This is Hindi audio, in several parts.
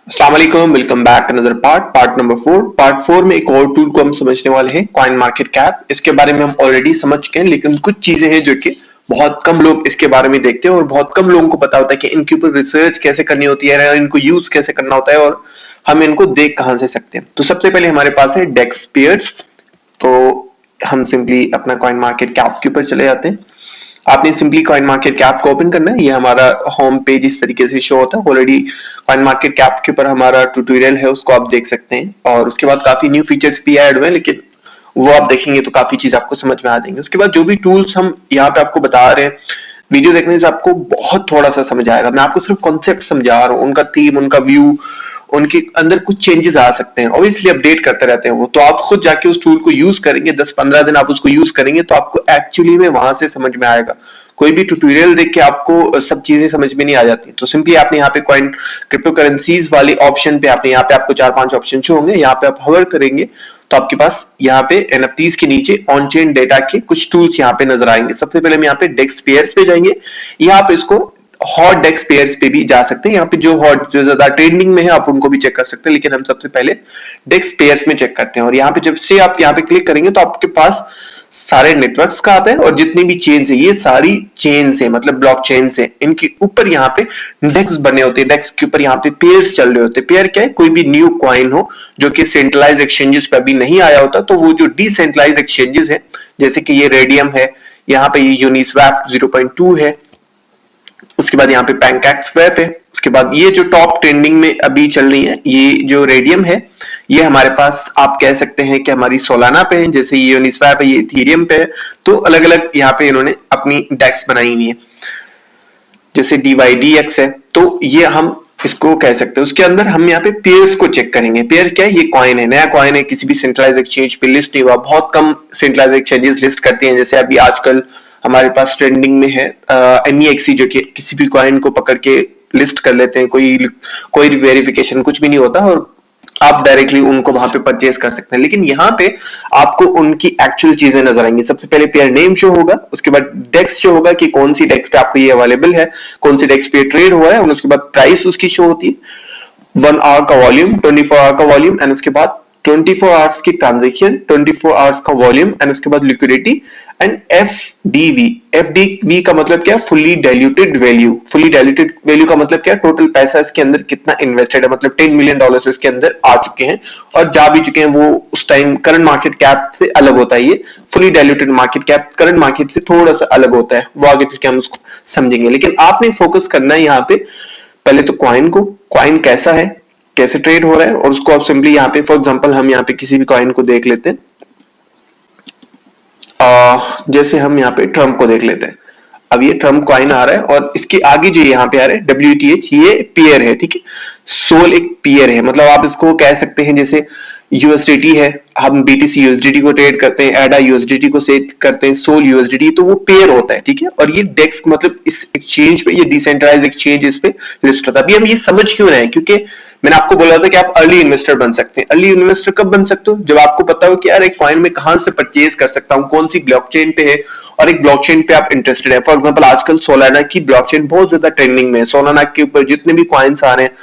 अस्सलाम वालेकुम, welcome back another part number 4। Part 4 में एक और टूल को हम समझने वाले हैं, कॉइन मार्केट कैप। इसके बारे में हम ऑलरेडी समझ चुके हैं, लेकिन कुछ चीजें हैं जो कि बहुत कम लोग इसके बारे में देखते हैं और बहुत कम लोगों को पता होता है कि इनके ऊपर रिसर्च कैसे करनी होती है, इनको यूज कैसे करना होता है और हम इनको देख कहां से सकते हैं। तो सबसे पहले हमारे पास है डेक्स पेयर्स। तो हम सिंपली अपना कॉइन मार्केट कैप के ऊपर चले जाते हैं। आपने सिंपली कॉइन मार्केट कैप को ओपन करना है। ये हमारा होम पेज इस तरीके से शो होता है। ऑलरेडी कॉइन मार्केट कैप के ऊपर हमारा ट्यूटोरियल है, उसको आप देख सकते हैं और उसके बाद काफी न्यू फीचर्स भी ऐड हुए, लेकिन वो आप देखेंगे तो काफी चीज आपको समझ में आ जाएंगे। उसके बाद जो भी टूल्स हम यहाँ पे आपको बता रहे हैं, वीडियो देखने से आपको बहुत थोड़ा सा समझ आएगा। मैं आपको सिर्फ कॉन्सेप्ट समझा रहा हूँ, उनका थीम, उनका व्यू, उनके अंदर कुछ चेंजेस आ सकते हैं, ऑब्वियसली अपडेट करते रहते हैं वो। तो आप खुद जाके उस टूल को यूज करेंगे, 10-15 दिन आप उसको यूज करेंगे तो आपको एक्चुअली में वहां से समझ में आएगा। कोई भी ट्यूटोरियल देख के आपको सब चीजें समझ में नहीं आ जाती। तो सिंपली आपने यहाँ पे कॉइन क्रिप्टो करेंसीज वाले ऑप्शन पे आपने यहाँ पे आपको 4-5 ऑप्शन शो होंगे। यहाँ पे आप हवर करेंगे तो आपके पास यहाँ पे एनएफटीज के नीचे ऑन चेन डेटा के कुछ टूल्स यहाँ पे नजर आएंगे। सबसे पहले हम यहाँ पे डेक्स पेयर्स पे जाएंगे। यहाँ पे इसको हॉट डेक्स पेयर्स पे भी जा सकते हैं। यहाँ पे जो ज्यादा ट्रेंडिंग में है आप उनको भी चेक कर सकते हैं, लेकिन हम सबसे पहले डेक्स पेयर्स में चेक करते हैं। और यहाँ पे जब से आप यहाँ पे क्लिक करेंगे तो आपके पास सारे नेटवर्क्स का आता है और जितनी भी चेन्स है, ये सारी चेन्स है, मतलब ब्लॉक चेन्स है। इनके ऊपर यहाँ पे डेक्स बने होते हैं। डेक्स के ऊपर यहाँ पे पेयर्स चल रहे होते हैं। पेयर क्या है? कोई भी न्यू कॉइन हो जो कि सेंट्रलाइज एक्सचेंजेस पे अभी नहीं आया होता, तो वो जो डिसेंट्रलाइज एक्सचेंजेस है, जैसे कि ये रेडियम है, यहाँ पे ये यूनिस्वैप 0.2 है, उसके बाद यहाँ पे पैनकेक स्वैप है, उसके बाद ये जो टॉप ट्रेंडिंग में अभी चल रही है, ये जो रेडियम है, ये हमारे पास आप कह सकते हैं कि हमारी सोलाना पे है। जैसे ये यूनिस्वैप है, ये इथेरियम पे है। तो अलग अलग यहाँ पे इन्होंने अपनी डेक्स बनाई हुई है। जैसे DYDX है, तो ये हम इसको कह सकते हैं। उसके अंदर हम यहाँ पे पेयर्स को चेक करेंगे। पेयर क्या है? ये कॉइन है, नया कॉइन है, किसी भी सेंट्रलाइज एक्सचेंज पे लिस्ट नहीं हुआ। बहुत कम सेंट्रलाइज एक्सचेंजेस लिस्ट करते हैं। जैसे अभी आजकल हमारे पास ट्रेंडिंग में है MEXC, जो कि किसी भी कॉइन को पकड़ के लिस्ट कर लेते हैं। कोई वेरिफिकेशन कुछ भी नहीं होता और आप डायरेक्टली उनको वहां पे परचेज कर सकते हैं। लेकिन यहाँ पे आपको उनकी एक्चुअल चीजें नजर आएंगी। सबसे पहले पेयर नेम शो होगा, उसके बाद डेक्स शो होगा कि कौन सी डेक्स पे आपको ये अवेलेबल है, कौन सी डेक्स पे ट्रेड हुआ है, और उसके बाद प्राइस उसकी शो होती है, 1 आवर का वॉल्यूम, 24 आवर का वॉल्यूम, एंड उसके बाद 24 आवर्स की ट्रांजेक्शन, 24 आवर्स का वॉल्यूम, एंड उसके बाद लिक्विडिटी एंड FDV का मतलब क्या? Fully diluted value. Fully diluted value का मतलब क्या? टोटल पैसा इसके अंदर कितना इन्वेस्टेड है, मतलब $10 मिलियन इसके अंदर आ चुके हैं और जा भी चुके हैं। वो उस टाइम करंट मार्केट कैप से अलग होता है। ये fully diluted market cap current market से थोड़ा सा अलग होता है, वो आगे चल के हम उसको समझेंगे। लेकिन आपने फोकस करना है यहाँ पे पहले तो कॉइन को, कॉइन कैसा है, कैसे ट्रेड हो रहा है, और उसको आप सिंपली यहाँ पे, फॉर एग्जांपल हम यहाँ पे किसी भी कॉइन को देख लेते हैं। जैसे हम यहाँ पे ट्रम्प को देख लेते हैं। अब ये ट्रम्प कॉइन आ रहा है और इसके आगे जो यहाँ पे आ रहा है WTH, ये पेयर है, ठीक है। सोल एक पेयर है, मतलब आप इसको कह सकते हैं जैसे USDT है, हम BTC USDT को ट्रेड करते हैं, एडा USDT को सेट करते हैं, सोल USDT, तो वो पेयर होता है, ठीक है। और ये डेक्स मतलब इस एक्सचेंज पे, ये डिसेंट्रलाइज एक्सचेंज इस पे लिस्ट होता है। अभी हम ये समझ क्यों रहे हैं? क्योंकि मैंने आपको बोला था कि आप अर्ली इन्वेस्टर बन सकते हैं। अर्ली इन्वेस्टर कब बन सकते हो? जब आपको पता हो कि यार एक कॉइन में कहां से परचेज कर सकता हूं, कौन सी ब्लॉकचेन पे है, और एक ब्लॉकचेन पे आप इंटरेस्टेड है। फॉर एग्जांपल आजकल सोलाना की ब्लॉकचेन बहुत ज्यादा ट्रेंडिंग में है। सोलाना के ऊपर जितने भी कॉइन्स आ रहे हैं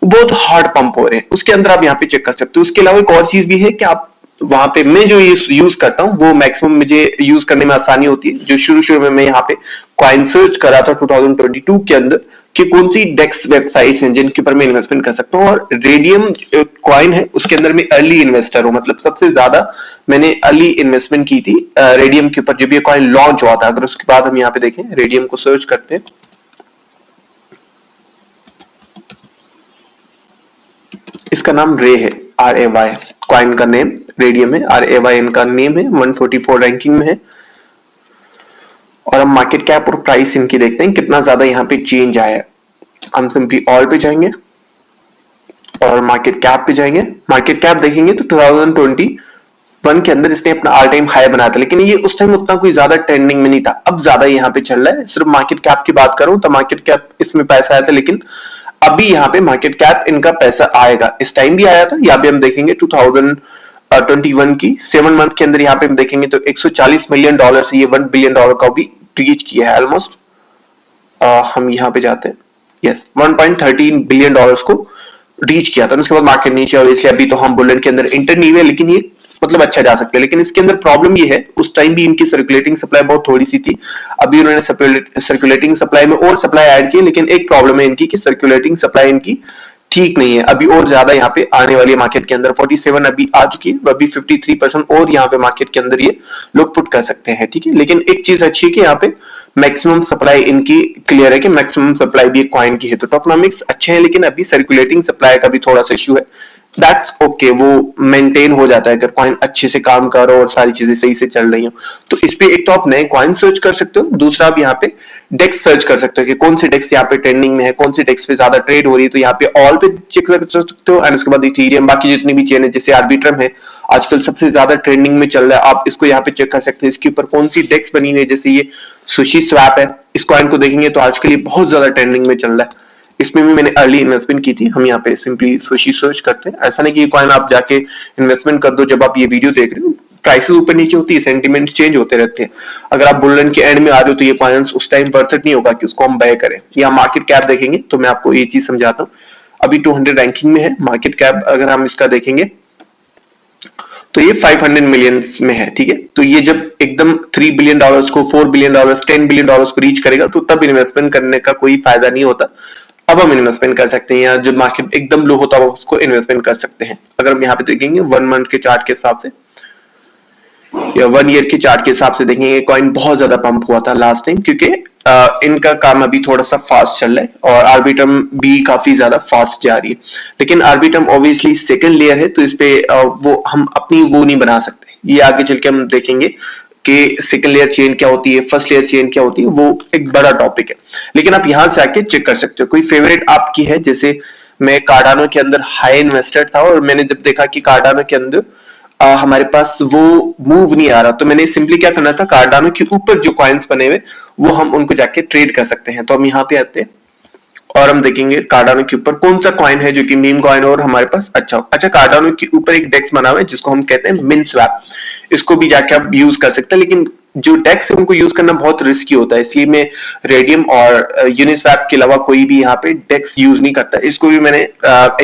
बहुत हार्ड पंप हो रहे हैं, उसके अंदर आप यहाँ पे चेक कर सकते हो। उसके अलावा एक और चीज भी है कि आप वहां पे, मैं जो यूज करता हूँ वो मैक्सिमम मुझे यूज करने में आसानी होती है। जो शुरू में मैं यहाँ पे कॉइन सर्च कर रहा था 2022 के अंदर कि कौन सी डेक्स वेबसाइट्स हैं जिनके ऊपर मैं इन्वेस्टमेंट कर सकता हूँ, और रेडियम कॉइन है, उसके अंदर मैं अर्ली इन्वेस्टर हूँ। मतलब सबसे ज्यादा मैंने अर्ली इन्वेस्टमेंट की थी रेडियम के ऊपर जब ये कॉइन लॉन्च हुआ था। अगर उसके बाद हम यहाँ पे देखें, रेडियम को सर्च करते हैं, इसका नाम रे है, RAY, कॉइन का नेम रेडियम है, RAY इनका नेम है, 144 रैंकिंग में है। और हम मार्केट कैप और प्राइस इनकी देखते हैं कितना ज्यादा यहाँ पे चेंज आया है। हम सिंपली ऑल पे जाएंगे और मार्केट कैप पे जाएंगे। मार्केट कैप देखेंगे तो 2021 के अंदर इसने अपना ऑल टाइम हाई बनाया था, लेकिन ये उस टाइम उतना कोई ज्यादा ट्रेंडिंग में नहीं था। अब ज्यादा यहाँ पे चल रहा है। सिर्फ मार्केट कैप की बात करूं तो मार्केट कैप इसमें पैसा आया था, लेकिन अभी यहाँ पे मार्केट कैप इनका पैसा आएगा। इस टाइम भी आया था। यहाँ पे हम देखेंगे 2021 की 7 मंथ के अंदर यहाँ पे हम देखेंगे तो $140 मिलियन से ये $1 बिलियन का भी रीच किया है ऑलमोस्ट। हम यहाँ पे जाते हैं, यस, $1.13 बिलियन को रीच किया था, उसके बाद मार्केट नीचे, और इसलिए अभी तो हम बुलियन के अंदर इंटर नहीं हुए, लेकिन ये मतलब अच्छा जा सकते हैं। लेकिन इसके अंदर प्रॉब्लम ये है, उस टाइम भी इनकी सर्कुलेटिंग सप्लाई बहुत थोड़ी सी थी, अभी उन्होंने सर्कुलेटिंग सप्लाई में और सप्लाई ऐड की, लेकिन एक प्रॉब्लम है इनकी कि सर्कुलेटिंग सप्लाई इनकी ठीक नहीं है, अभी और ज्यादा यहाँ पे आने वाली है मार्केट के अंदर। 47 अभी आ चुकी है, अभी 53% और यहाँ पे मार्केट के अंदर ये लोग पुट कर सकते हैं, ठीक है। लेकिन एक चीज अच्छी है कि यहाँ पे मैक्सिमम सप्लाई इनकी क्लियर है कि मैक्सिमम सप्लाई भी एक कॉइन की है, तो टोकनॉमिक्स अच्छे हैं, लेकिन अभी सर्कुलेटिंग सप्लाई का भी थोड़ा सा इशू है। दैट्स ओके, वो मेंटेन हो जाता है अगर कॉइन अच्छे से काम कर रहा हो और सारी चीजें सही से चल रही हो। तो इस पे एक तो आप नए कॉइन सर्च कर सकते हो, दूसरा आप यहाँ पे डेक्स सर्च कर सकते हो कि कौन सी डेक्स यहाँ पे ट्रेंडिंग में है, कौन सी डेक्स पे ज्यादा ट्रेड हो रही है, तो यहाँ पे ऑल पे चेक कर सकते हो। एंड उसके बाद इथेरियम, बाकी जितनी भी चेन है, जैसे आर्बिट्रम है आजकल सबसे ज्यादा ट्रेंडिंग में चल रहा है, आप इसको यहाँ पे चेक कर सकते हो, इसके ऊपर कौन सी डेक्स बनी हुई है। जैसे ये सुशी स्वैप है, इस कॉइन को देखेंगे तो आजकल ये बहुत ज्यादा ट्रेंडिंग में चल रहा है, इसमें भी मैंने अर्ली इन्वेस्टमेंट की थी। हम यहाँ पे सिंपली सुशी सर्च करते हैं, ऐसा नहीं कि ये कॉइन आप जाके इन्वेस्टमेंट कर दो जब आप ये वीडियो देख रहे हो, प्राइसेस ऊपर नीचे होती है, सेंटिमेंट्स चेंज होते रहते हैं। अगर आप बुल रन के एंड में आ रहे हो तो ये कॉइन्स उस टाइम वर्थ इट नहीं होगा कि उसको हम बाय करें। या मार्केट कैप देखेंगे तो मैं आपको ये चीज समझाता हूँ, अभी 200 रैंकिंग में है मार्केट कैप, अगर हम इसका देखेंगे तो ये 500 मिलियंस में है, ठीक है। तो ये जब एकदम $3 बिलियन को, $4 बिलियन, $10 बिलियन को रीच करेगा तो तब इन्वेस्टमेंट करने का कोई फायदा नहीं होता। अब हम इन्वेस्टमेंट कर सकते हैं, या जब मार्केट एकदम लो होता है उसको इन्वेस्टमेंट कर सकते हैं। अगर हम यहाँ पे देखेंगे 1 मंथ के चार्ट के हिसाब से या 1 ईयर के चार्ट के हिसाब से देखेंगे, कॉइन बहुत ज्यादा पंप हुआ था लास्ट टाइम, क्योंकि इनका काम अभी थोड़ा सा फास्ट चल रहा है और आर्बिट्रम भी काफी ज्यादा फास्ट जा रही है। लेकिन आर्बिट्रम ऑब्वियसली सेकंड लेयर है, तो इस पे वो हम अपनी वो नहीं बना सकते, ये आगे चल के हम देखेंगे कि सेकंड लेयर चेन क्या होती है, फर्स्ट लेयर चेन क्या होती है, वो एक बड़ा टॉपिक है। लेकिन आप यहां से आके चेक कर सकते हो कोई फेवरेट आपकी है। जैसे मैं कार्डानो के अंदर हाई इन्वेस्टेड था, और मैंने जब देखा कि कार्डानो के अंदर हमारे पास वो मूव नहीं आ रहा, तो मैंने सिंपली क्या करना था, कार्डानो के ऊपर जो कॉइन्स बने हुए वो हम उनको जाके ट्रेड कर सकते हैं। तो हम यहाँ पे आते हैं और हम देखेंगे कार्डानो के ऊपर कौन सा कॉइन है जो कि मीम कॉइन और हमारे पास अच्छा कार्डानो के ऊपर एक डेक्स बना हुआ है जिसको हम कहते हैं मिन स्वैप, इसको भी जाके आप यूज कर सकते हैं। लेकिन जो डेक्स है उनको यूज करना बहुत रिस्की होता है, इसलिए मैं रेडियम और यूनिस्वैप के अलावा कोई भी यहाँ पे डेक्स यूज नहीं करता। इसको भी मैंने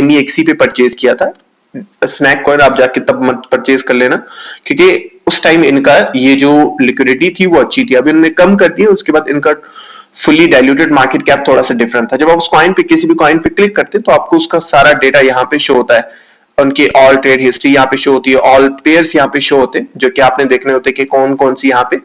MEXC पे परचेज किया था, स्नैक कॉइन आप जाके तब मत परचेज कर लेना, क्योंकि उस टाइम इनका ये जो लिक्विडिटी थी वो अच्छी थी। अभी उन्होंने कम कर दी, उसके बाद इनका फुली डाइल्यूटेड मार्केट कैप थोड़ा सा डिफरेंट था। जब आप उस कॉइन पे किसी भी कॉइन पे क्लिक करते हैं तो आपको उसका सारा डेटा यहाँ पे शो होता है, उनकी ऑल ट्रेड हिस्ट्री यहाँ पे शो होती है, ऑल पेयर्स यहाँ पे शो होते हैं, जो कि आपने देखने होते हैं कि कौन कौन सी यहाँ पे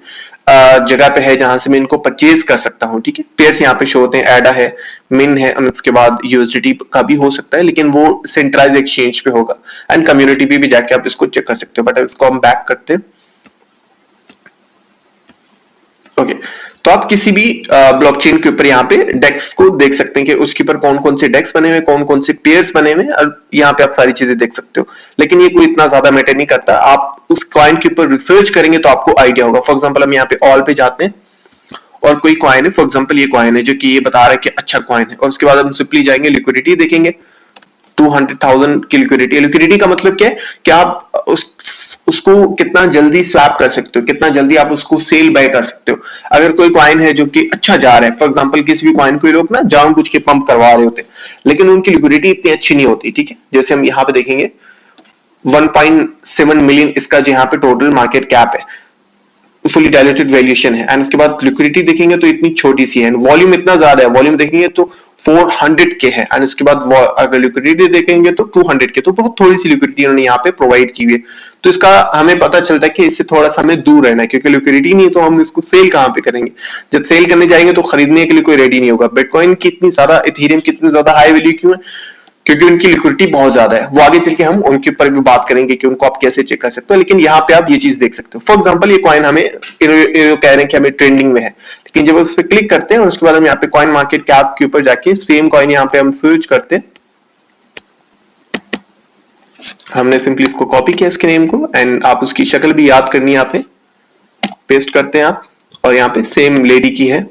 जगह पे है जहां से मैं इनको परचेज कर सकता हूँ, ठीक है। पेयर्स यहाँ पे शो होते हैं, एडा है, मिन है, और उसके बाद USDT का भी हो सकता है, लेकिन वो सेंट्रलाइज एक्सचेंज पे होगा। एंड कम्युनिटी पे भी जाके आप इसको चेक कर सकते हो। बट इसको हम बैक करते हैं, ओके। तो आप किसी भी ब्लॉकचेन के ऊपर यहाँ पे डेक्स को देख सकते हैं कि उसके ऊपर कौन कौन से डेक्स बने हुए, कौन कौन से पेयर्स बने हुए, और यहाँ पे आप सारी चीजें देख सकते हो। लेकिन ये कोई इतना ज्यादा मैटर नहीं करता, आप उस कॉइन के ऊपर रिसर्च करेंगे तो आपको आइडिया होगा। फॉर एग्जाम्पल हम यहाँ पे ऑल पे जाते हैं और कोई कॉइन है, फॉर एग्जाम्पल ये कॉइन है जो कि ये बता रहा है कि अच्छा कॉइन है, और उसके बाद हम सिंपली जाएंगे लिक्विडिटी देखेंगे, 200,000 की लिक्विडिटी। लिक्विडिटी का मतलब क्या है कि आप उसको कितना जल्दी स्वैप कर सकते हो, कितना जल्दी आप उसको सेल बाय कर सकते हो। अगर कोई कॉइन है जो कि अच्छा जा रहा है, फॉर एग्जांपल किसी भी कॉइन को लोग ना जानबूझ के पंप करवा रहे होते हैं, लेकिन उनकी लिक्विडिटी इतनी अच्छी नहीं होती, ठीक है। जैसे हम यहाँ पे देखेंगे 1.7 मिलियन इसका जो यहाँ पे टोटल मार्केट कैप है, फुली डायलेटेड वैल्यूएशन है। एंड उसके बाद लिक्विडिटी देखेंगे तो इतनी छोटी सी है, वॉल्यूम इतना ज्यादा है, वॉल्यूम देखेंगे तो 400 के है। एंड उसके बाद अगर लिक्विडिटी देखेंगे तो 200 के, तो बहुत थोड़ी सी लिक्विडिटी उन्होंने यहाँ पे प्रोवाइड की हुई है। तो इसका हमें पता चलता है कि इससे थोड़ा सा हमें दूर रहना है, क्योंकि लिक्विडिटी नहीं तो हम इसको सेल कहाँ पे करेंगे। जब सेल करने जाएंगे तो खरीदने के लिए कोई रेडी नहीं होगा। बिटकॉइन की इतनी ज्यादा, इथेरियम की इतनी ज्यादा हाई वैल्यू क्यों है? क्योंकि उनकी लिक्विडिटी बहुत ज्यादा है। वो आगे चल के हम उनके ऊपर भी बात करेंगे कि उनको आप कैसे चेक कर सकते हो, लेकिन यहाँ पे आप ये चीज देख सकते हो। फॉर एग्जांपल ये कॉइन हमें कह रहे हैं कि हमें ट्रेंडिंग में है, लेकिन जब उस पर क्लिक करते हैं और उसके बाद हम यहाँ पे कॉइन मार्केट कैप के ऊपर जाके सेम कॉइन यहाँ पे हम सर्च करते हैं, हमने सिंपली इसको कॉपी किया इसके नेम को, एंड आप उसकी शक्ल भी याद करनी है, यहाँ पे पेस्ट करते हैं आप, और यहाँ पे सेम लेडी की है,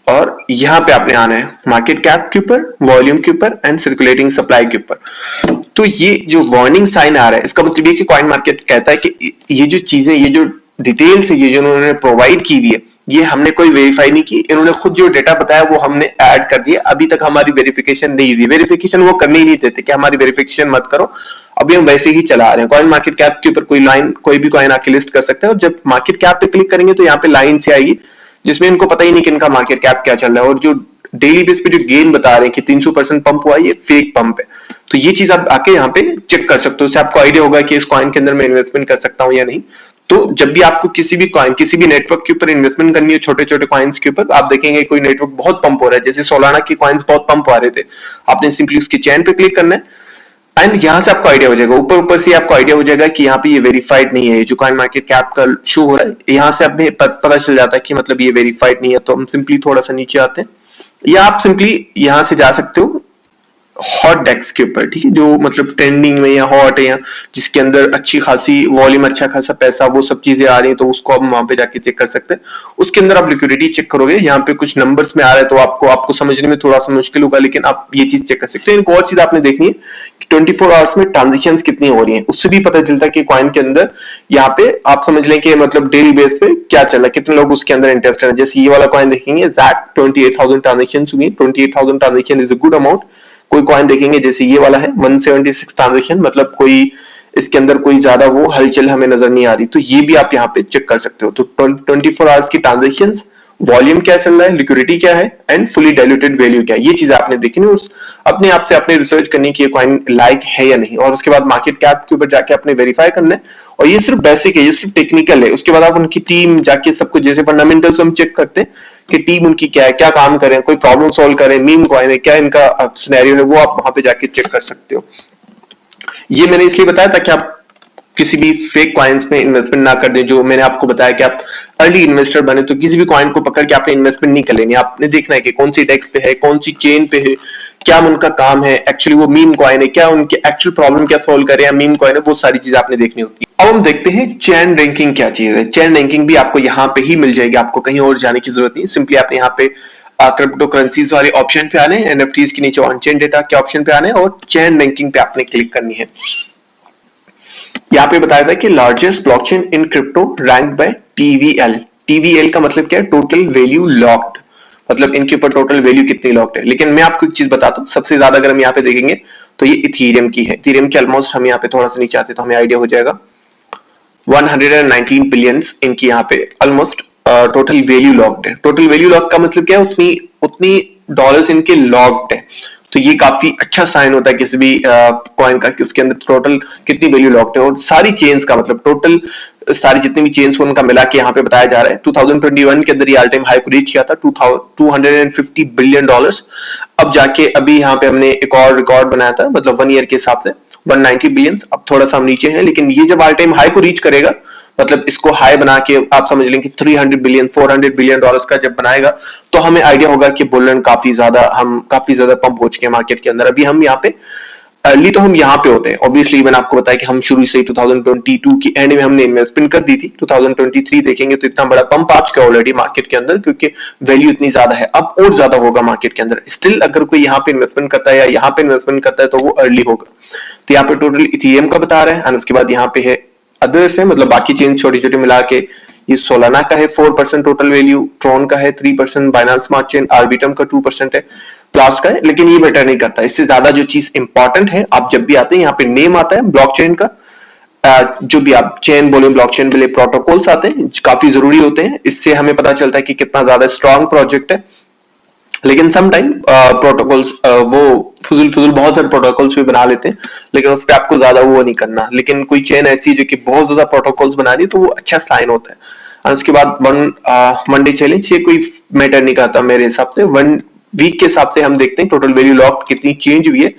और यहाँ पे आपने आना है मार्केट कैप के ऊपर, वॉल्यूम के ऊपर, एंड सर्कुलेटिंग सप्लाई के ऊपर। तो ये जो वार्निंग साइन आ रहा है, इसका मतलब ये कि कॉइन मार्केट कहता है कि ये जो चीजें, ये जो डिटेल्स है, ये जो उन्होंने प्रोवाइड की हुई है, ये हमने कोई वेरीफाई नहीं की, इन्होंने खुद जो डेटा बताया वो हमने ऐड कर दिया, अभी तक हमारी वेरिफिकेशन नहीं हुई। वेरिफिकेशन वो करने ही नहीं देते कि हमारी वेरिफिकेशन मत करो, अभी हम वैसे ही चला रहे हैं। कॉइन मार्केट कैप के ऊपर कोई लाइन, कोई भी कॉइन आके लिस्ट कर सकते हैं, और जब मार्केट कैप पे क्लिक करेंगे तो यहाँ पे लाइन से आएगी जिसमें इनको पता ही नहीं कि इनका मार्केट कैप क्या चल रहा है, और जो डेली बेस पे जो गेन बता रहे हैं कि 300% पंप हुआ, ये फेक पंप है। तो ये चीज आप आके यहाँ पे चेक कर सकते हो, उससे आपको आइडिया होगा कि इस कॉइन के अंदर मैं इन्वेस्टमेंट कर सकता हूँ या नहीं। तो जब भी आपको किसी भी कॉइन, किसी भी नेटवर्क के ऊपर इन्वेस्टमेंट करनी है, छोटे छोटे कॉइन्स के ऊपर, आप देखेंगे कोई नेटवर्क बहुत पंप हो रहा है, जैसे सोलाना की कॉइन्स बहुत पंप आ रहे थे, आपने सिंपली उसकी चेन पे क्लिक करना है, एंड यहां से आपको आइडिया हो जाएगा, ऊपर ऊपर से आपको आइडिया हो जाएगा कि यहाँ पे ये वेरीफाइड नहीं है, जो कॉइन मार्केट कैप का शो हो रहा है, यहाँ से आपने पता चल जाता है कि मतलब ये वेरीफाइड नहीं है। तो हम सिंपली थोड़ा सा नीचे आते हैं, या आप सिंपली यहां से जा सकते हो हॉट डेस्क के ऊपर, ठीक है, जो मतलब ट्रेंडिंग में या हॉट है, या जिसके अंदर अच्छी खासी वॉल्यूम, अच्छा खासा पैसा, वो सब चीजें आ रही है, तो उसको आप वहां पे जाके चेक कर सकते हैं। उसके अंदर आप लिक्विडिटी चेक करोगे, यहाँ पे कुछ नंबर्स में आ रहा है तो आपको समझने में थोड़ा सा मुश्किल होगा, लेकिन आप ये चीज चेक कर सकते हैं। एक और चीज आपने देखनी है कि 24 आवर्स में ट्रांजेक्शन कितनी हो रही है, उससे भी पता चलता है कि कॉइन के अंदर यहाँ पे आप समझ लें कि मतलब डेली बेस पे क्या चल रहा है, कितने लोग उसके अंदर इंटरेस्टेड है। जैसे ये वाला कॉइन देखेंगे, ZAC 28,000 ट्रांजेक्शन हुई, 28,000 transaction is a good amount. कोई कॉइन देखेंगे जैसे ये वाला है 176 ट्रांजेक्शन, मतलब कोई इसके अंदर कोई ज्यादा वो हलचल हमें नजर नहीं आ रही, तो ये भी आप यहाँ पे चेक कर सकते हो। तो 24 आवर्स की ट्रांजेक्शंस, वॉल्यूम क्या चल रहा है, लिक्विडिटी क्या है, एंड फुली डाइल्यूटेड वैल्यू क्या है, ये चीज आपने देखनी है। उस अपने आप से अपने रिसर्च करनी कि ये कॉइन लाइक है या नहीं, और उसके बाद मार्केट कैप के ऊपर जाके अपने वेरीफाई करना है। और ये सिर्फ बेसिक है, ये सिर्फ टेक्निकल है। उसके बाद आप उनकी टीम जाके सब कुछ, जैसे फंडामेंटल्स हम चेक करते हैं कि टीम उनकी क्या है, क्या काम करें, कोई प्रॉब्लम सॉल्व करें, मीम कॉइन है, क्या इनका सिनेरियो है, वो आप वहां पे जाके चेक कर सकते हो। ये मैंने इसलिए बताया ताकि आप किसी भी फेक कॉइन्स में इन्वेस्टमेंट ना कर दें। जो मैंने आपको बताया कि आप अर्ली इन्वेस्टर बने तो किसी भी कॉइन को पकड़ के आपने इन्वेस्टमेंट नहीं कर लेनी, आपने देखना है कि कौन सी डेस्क पे है, कौन सी चेन पे है, क्या उनका काम है, एक्चुअली वो मीम कॉइन है, क्या उनके एक्चुअल प्रॉब्लम क्या सॉल्व करे, या मीम कॉइन है, वो सारी चीज आपने देखनी होती है। अब हम देखते हैं चेन रैंकिंग क्या चीज है। चेन रैंकिंग भी आपको यहाँ पे ही मिल जाएगी, आपको कहीं और जाने की जरूरत नहीं। सिंपली आपने यहाँ पे क्रिप्टो करेंसीज वाले ऑप्शन पे आने, एनएफटीज के नीचे ऑन चेन डेटा के ऑप्शन पे आने, और चेन रैंकिंग पे आपने क्लिक करनी है। यहाँ पे बताया था कि largest blockchain in crypto rank by TVL। TVL का मतलब क्या है, टोटल वैल्यू लॉक्ड, मतलब इनके ऊपर टोटल वैल्यू कितनी लॉक्ड है। लेकिन मैं आपको एक चीज बताता हूँ, सबसे ज्यादा अगर हम यहाँ पे देखेंगे तो ये इथीरियम की है। इथीरियम की ऑलमोस्ट, हम यहाँ पे थोड़ा सा नीचे आते तो हमें आइडिया हो जाएगा, 119 बिलियंस इनकी यहाँ पे ऑलमोस्ट टोटल वैल्यू लॉक्ड है। टोटल वैल्यू लॉक का मतलब क्या है, उतनी उतनी डॉलर्स इनके लॉक्ड है। तो ये काफी अच्छा साइन होता है किसी भी कॉइन का कि उसके अंदर टोटल कितनी वैल्यू लॉक्ड है। और सारी चेन्स का मतलब टोटल सारी जितनी भी चेन्स उनका मिला के यहाँ पे बताया जा रहा है। 2021 के अंदर ये ऑल टाइम हाई को रीच किया था, 250 बिलियन डॉलर्स। अब जाके अभी यहाँ पे हमने एक और रिकॉर्ड बनाया था, मतलब 1 ईयर के हिसाब से 190 बिलियन। अब थोड़ा सा हम नीचे हैं, लेकिन ये जब ऑल टाइम हाई को रीच करेगा, मतलब इसको हाई बना के आप समझ लें कि 300 बिलियन 400 बिलियन डॉलर्स का जब बनाएगा, तो हमें आइडिया होगा कि बुल काफी ज्यादा पंप हो चुके हैं मार्केट के अंदर। अभी हम यहाँ पे अर्ली तो हम यहाँ पे होते हैं, ऑब्वियसली मैंने आपको बताया कि हम शुरू से 2022 की एंड में हमने इन्वेस्टमेंट कर दी थी। 2023 देखेंगे तो इतना बड़ा पंप आ चुका है ऑलरेडी मार्केट के अंदर, क्योंकि वैल्यू इतनी ज्यादा है। अब और ज्यादा होगा मार्केट के अंदर। स्टिल अगर कोई यहाँ पे इन्वेस्टमेंट करता है या यहाँ पे इन्वेस्टमेंट करता है तो वो अर्ली होगा। तो यहाँ पे टोटल इथेरियम का बता रहे हैं, और उसके बाद यहाँ पे है अदर्स है, मतलब बाकी चेन छोटी छोटी मिला के। ये सोलाना का है 4% टोटल वैल्यू, ट्रॉन का है 3%, बाइनेंस स्मार्ट चेन, आर्बिट्रम का 2% है, क्लास का है, लेकिन ये बेटर नहीं करता। इससे ज्यादा जो चीज इंपॉर्टेंट है, आप जब भी आते हैं यहाँ पे नेम आता है ब्लॉकचेन का, जो भी आप चेन बोले, ब्लॉकचेन बोले, प्रोटोकॉल्स आते हैं, काफी जरूरी होते हैं। इससे हमें पता चलता है कि कितना ज्यादा स्ट्रॉन्ग प्रोजेक्ट है। लेकिन सम टाइम प्रोटोकॉल्स वो फुजुल बहुत सारे प्रोटोकॉल्स भी बना लेते हैं, लेकिन उस पर आपको ज्यादा वो नहीं करना। लेकिन कोई चेन ऐसी जो कि बहुत ज्यादा प्रोटोकॉल्स बना रही है तो वो अच्छा साइन होता है। और उसके बाद वन डे चैलेंज, ये कोई मैटर नहीं करता मेरे हिसाब से। 1 वीक के हिसाब से हम देखते हैं टोटल वैल्यू लॉक कितनी चेंज हुई है।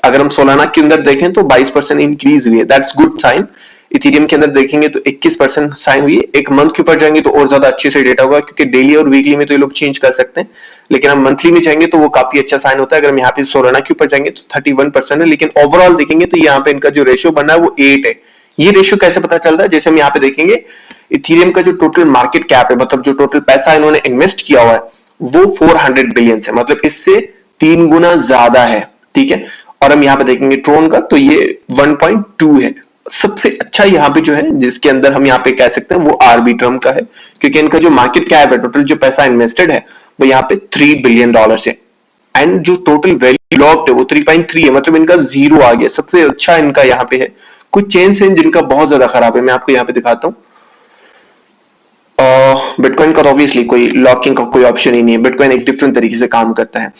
अगर हम सोलाना के अंदर देखें तो 22% इंक्रीज हुई है, दैट्स गुड साइन। इथेरियम के अंदर देखेंगे तो 21% साइन हुई है। एक मंथ के ऊपर जाएंगे तो और ज्यादा अच्छे से डेटा होगा, क्योंकि डेली और वीकली में तो ये लोग चेंज कर सकते हैं, लेकिन हम मंथली में जाएंगे तो वो काफी अच्छा साइन होता है। अगर हम यहाँ पे सोलाना के ऊपर जाएंगे तो 31% है, लेकिन ओवरऑल देखेंगे तो यहाँ पे इनका जो रेशियो बना है वो 8 है। ये रेशियो कैसे पता चल रहा है, जैसे हम यहाँ पे देखेंगे इथेरियम का जो टोटल मार्केट कैप है, मतलब जो टोटल पैसा इन्होंने इन्वेस्ट किया हुआ है वो 400 बिलियन है, मतलब इससे 3 गुना ज्यादा है। ठीक है, और हम यहाँ पे देखेंगे ट्रोन का तो ये 1.2 है, सबसे अच्छा यहाँ पे जो है जिसके अंदर हम यहाँ पे कह सकते हैं वो आर्बिट्रम का है, क्योंकि इनका जो मार्केट कैप है, टोटल जो पैसा इन्वेस्टेड है वो यहाँ पे $3 बिलियन है, एंड जो टोटल वैल्यू लॉक्ड है वो 3.3 है, मतलब इनका जीरो आ गया। सबसे अच्छा इनका यहाँ पे है। कुछ चेन्स हैं जिनका बहुत ज्यादा खराब है, मैं आपको यहाँ पे दिखाता हूँ। बिटकॉइन का ऑब्वियसली कोई लॉकिंग का कोई ऑप्शन ही नहीं है, बिटकॉइन एक डिफरेंट तरीके से काम करता है।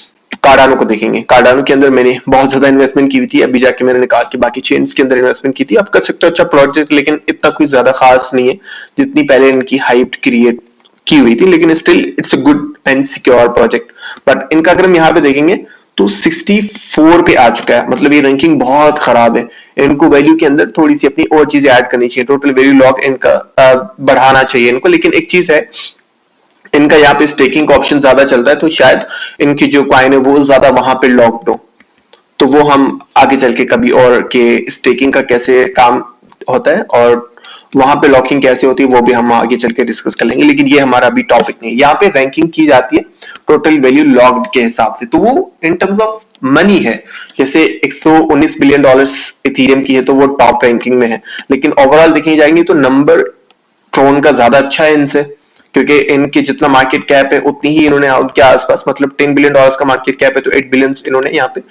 कार्डानो को देखेंगे, कार्डानो के अंदर मैंने बहुत ज्यादा इन्वेस्टमेंट की हुई थी, अभी जाके मैंने कहा कि बाकी चेन्स के अंदर इन्वेस्टमेंट की थी। आप कर सकते हो अच्छा प्रोजेक्ट, लेकिन इतना कोई ज्यादा खास नहीं है जितनी पहले इनकी हाइप क्रिएट की हुई थी, लेकिन still it's a good and secure project. But इनका अगर हम यहाँ पे देखेंगे तो 64 पे आ चुका है, मतलब ये रैंकिंग बहुत खराब है। इनको वैल्यू के अंदर थोड़ी सी अपनी और चीजें ऐड करनी चाहिए, टोटल वैल्यू लॉक इनका बढ़ाना चाहिए इनको। लेकिन एक चीज है, इनका यहाँ पे स्टेकिंग का ऑप्शन ज्यादा चलता है, तो शायद इनकी जो कॉइन है वो ज्यादा वहां पे लॉक्ड हो। तो वो हम आगे चल के कभी और के स्टेकिंग का कैसे काम होता है और वहां पे लॉकिंग कैसे होती है वो भी हम आगे चल के डिस्कस कर लेंगे, लेकिन ये हमारा अभी टॉपिक नहीं है। यहाँ पे रैंकिंग की जाती है टोटल वैल्यू लॉक्ड के हिसाब से, तो वो इन टर्म्स ऑफ मनी है। जैसे $119 बिलियन इथीरियम की है तो वो टॉप रैंकिंग में है, लेकिन ओवरऑल देखे जाएंगे तो नंबर ट्रोन का ज्यादा अच्छा है इनसे, क्योंकि इनके जितना मार्केट कैप है उतनी ही इन्होंने उनके आसपास, मतलब $10 बिलियन का मार्केट कैप है तो $8 बिलियन इन्होंने यहाँ पे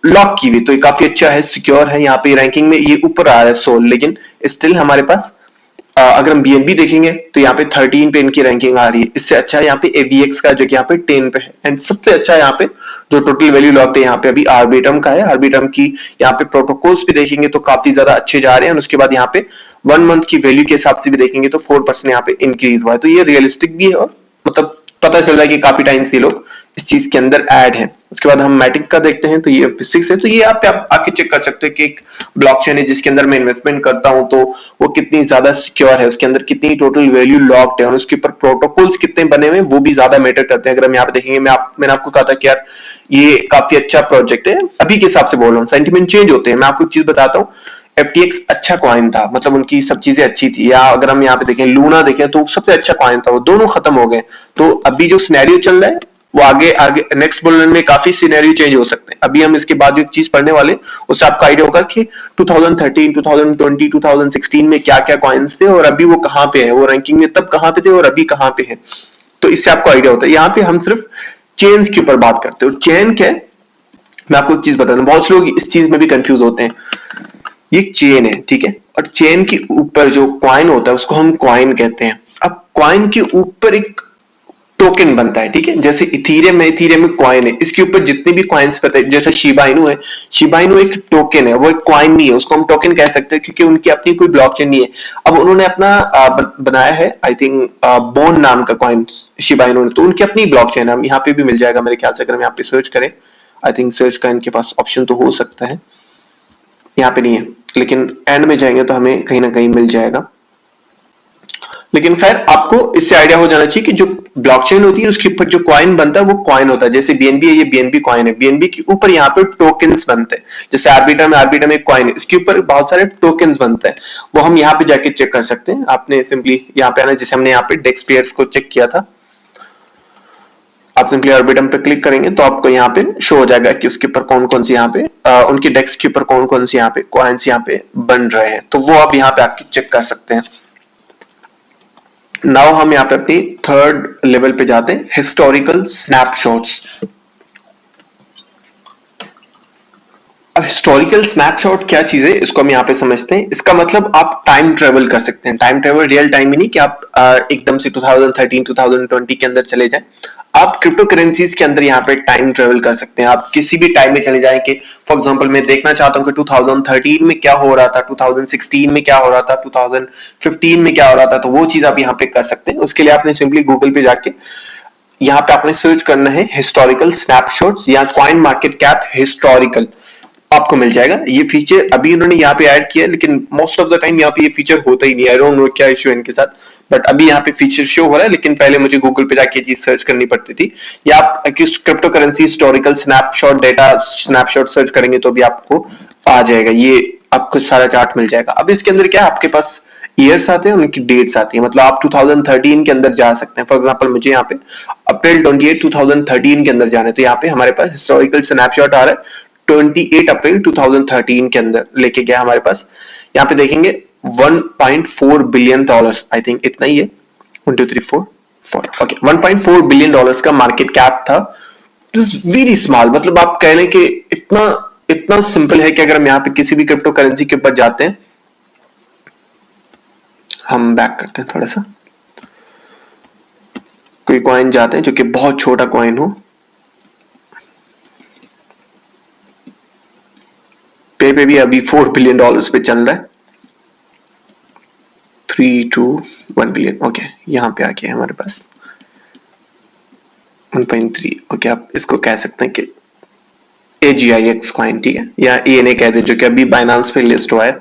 लॉक की हुई, तो ये काफी अच्छा है, सिक्योर है। यहाँ पे रैंकिंग में ये ऊपर आ रहा है सोल, लेकिन स्टिल हमारे पास अगर हम बीएनबी देखेंगे तो यहाँ पे 13 पे इनकी रैंकिंग आ रही है। इससे अच्छा है यहाँ पे एबीएक्स का जो कि यहाँ पे 10 पे है, एंड सबसे अच्छा यहाँ पे जो टोटल वैल्यू लॉक्ड है यहाँ पे अभी आर्बिट्रम का है। आर्बिट्रम की यहाँ पे प्रोटोकॉल्स भी देखेंगे तो काफी ज्यादा अच्छे जा रहे हैं, और उसके बाद यहाँ पे 1 मंथ की वैल्यू के हिसाब से भी देखेंगे तो 4% यहाँ पे इंक्रीज हुआ है, तो ये रियलिस्टिक भी है और मतलब पता चल रहा है कि काफी टाइम से लोग इस चीज के अंदर ऐड है। उसके बाद हम मैटिक का देखते हैं तो ये फिजिक्स है, तो ये आप आके चेक कर सकते हैं कि एक ब्लॉकचेन है जिसके अंदर मैं इन्वेस्टमेंट करता हूं तो वो कितनी ज्यादा सिक्योर है, उसके अंदर कितनी टोटल वैल्यू लॉक्ड है और उसके ऊपर प्रोटोकॉल्स कितने बने हुए वो भी ज्यादा मैटर करते हैं। अगर हम यहाँ पे देखेंगे, मैंने आपको कहा था कि यार ये काफी अच्छा प्रोजेक्ट है, अभी के हिसाब से बोल रहा हूँ, सेंटिमेंट चेंज होते हैं। मैं आपको एक चीज बताता हूँ, FTX अच्छा कॉइन था, मतलब उनकी सब चीजें अच्छी थी, या अगर हम यहाँ पे देखें लूना देखें तो सबसे अच्छा कॉइन था, वो दोनों खत्म हो गए। तो अभी जो सिनेरियो चल रहा है वो आगे आगे नेक्स्ट बुल रन में काफी सिनेरियो चेंज हो सकते हैं। अभी हम इसके बाद जो एक चीज पढ़ने वाले उससे आपका आइडिया होगा कि 2013, 2020, 2016 में क्या क्या कॉइन्स थे और अभी वो कहाँ पे हैं, वो रैंकिंग में तब कहाँ पे थे और अभी कहाँ पे हैं, तो इससे आपको आइडिया होता है। यहाँ पे हम सिर्फ चेन्स के ऊपर बात करते हैं। चेन क्या है, मैं आपको एक चीज बताता हूँ, बहुत से लोग इस चीज में भी कंफ्यूज होते हैं। ये चेन है, ठीक है, और चेन के ऊपर जो कॉइन होता है उसको हम कॉइन कहते हैं। अब कॉइन के ऊपर एक टोकन बनता है, ठीक है, जैसे इथीरियम में कॉइन है, इसके ऊपर जितने भी कॉइन्स पता है, जैसे शिबा इनू है, शिबा इनू एक टोकन है, वो एक कॉइन नहीं है, उसको हम टोकन कह सकते हैं क्योंकि उनकी अपनी कोई ब्लॉकचेन नहीं है। अब उन्होंने अपना बनाया है, आई थिंक बोन नाम का कॉइन शिबा इनू ने, तो उनकी अपनी ब्लॉकचेन है, यहाँ पे भी मिल जाएगा मेरे ख्याल से, अगर हम यहाँ पे सर्च करें, आई थिंक सर्च का इनके पास ऑप्शन तो हो सकता है, यहाँ पे नहीं है, लेकिन एंड में जाएंगे तो हमें कहीं ना कहीं मिल जाएगा। लेकिन खैर आपको इससे आइडिया हो जाना चाहिए कि जो ब्लॉकचेन होती है उसके ऊपर जो कॉइन बनता है वो कॉइन होता है। जैसे बीएनबी है, ये बीएनबी कॉइन है, बीएनबी के ऊपर यहाँ पे टोकन्स बनते हैं। जैसे आर्बिट्रम में एक कॉइन है, इसके ऊपर बहुत सारे टोकन्स बनते हैं, वो हम यहाँ पे जाके चेक कर सकते हैं। आपने सिंपली यहाँ पे आना, जैसे हमने यहाँ पे डेक्स पेयर्स को चेक किया था, आप सिंपली ऑर्बिटम पे क्लिक करेंगे तो आपको यहाँ पे शो हो जाएगा कि उसके ऊपर कौन कौन सी यहाँ पे उनकी डेस्क के ऊपर कौन कौन सी यहाँ पे कॉइन्स यहाँ पे बन रहे हैं, तो वो आप यहाँ पे आके चेक कर सकते हैं। नाउ हम यहाँ पे अपनी थर्ड लेवल पे जाते हैं, हिस्टोरिकल स्नैपशॉट्स। अब हिस्टोरिकल स्नैपशॉट क्या चीज है, इसको हम यहाँ पे समझते हैं। इसका मतलब आप टाइम ट्रेवल कर सकते हैं, टाइम ट्रेवल रियल टाइम में नहीं कि आप एकदम से 2013 2020 के अंदर चले जाएं। आप क्रिप्टो करेंसीज के अंदर यहाँ पे टाइम ट्रेवल कर सकते हैं, आप किसी भी टाइम में चले जाएं कि फॉर एग्जांपल मैं देखना चाहता हूं कि 2013 में क्या हो रहा था, 2016 में क्या हो रहा था, 2015 में क्या हो रहा था, तो वो चीज आप यहाँ पे कर सकते हैं। उसके लिए आपने सिंपली गूगल पे जाके यहाँ पे आपने सर्च करना है हिस्टोरिकल स्नैपशॉट्स या कॉइन मार्केट कैप हिस्टोरिकल, आपको मिल जाएगा। ये फीचर अभी उन्होंने यहाँ पे ऐड किया, लेकिन मोस्ट ऑफ द टाइम यहाँ पे ये फीचर होता ही नहीं। आई डोंट नो क्या इशू है इनके साथ, बट अभी यहाँ पे फीचर शो हो रहा है, लेकिन पहले मुझे गूगल पे जाके चीज सर्च करनी पड़ती थी। या आप crypto currency historical snapshot data snapshot search करेंगे तो भी आपको आ जाएगा, ये आपको सारा चार्ट मिल जाएगा। अब इसके अंदर क्या है, आपके पास ईयर्स आते हैं, उनकी डेट्स आती है, मतलब आप 2013 के अंदर जा सकते हैं। फॉर एग्जांपल मुझे यहाँ पे अप्रैल 28 2013 के अंदर जाना है, तो यहाँ पे हमारे पास हिस्टोरिकल स्नैपशॉट आ रहा है 28 अप्रैल 2013 के अंदर लेके गया हमारे पास। यहाँ पे देखेंगे 1.4 बिलियन डॉलर्स, आई थिंक इतना ही है, 1 2 3 4 4, ओके 1.4 बिलियन डॉलर्स का मार्केट कैप था। वेरी स्मॉल, मतलब आप कह लें कि इतना इतना सिंपल है कि अगर हम यहाँ पे किसी भी क्रिप्टो करेंसी के ऊपर जाते हैं, हम बैक करते हैं थोड़ा सा, कोई कॉइन जाते हैं जो कि बहुत छोटा कॉइन हो, पे भी अभी 4 बिलियन डॉलर्स पे चल रहा है, 3 to 1 बिलियन, ओके यहां पे आके हमारे पास 1.3, ओके आप इसको कह सकते हैं कि AGIX कॉइन, ठीक है, या ANA कह दे, जो कि अभी बाइनांस पे लिस्ट हुआ है।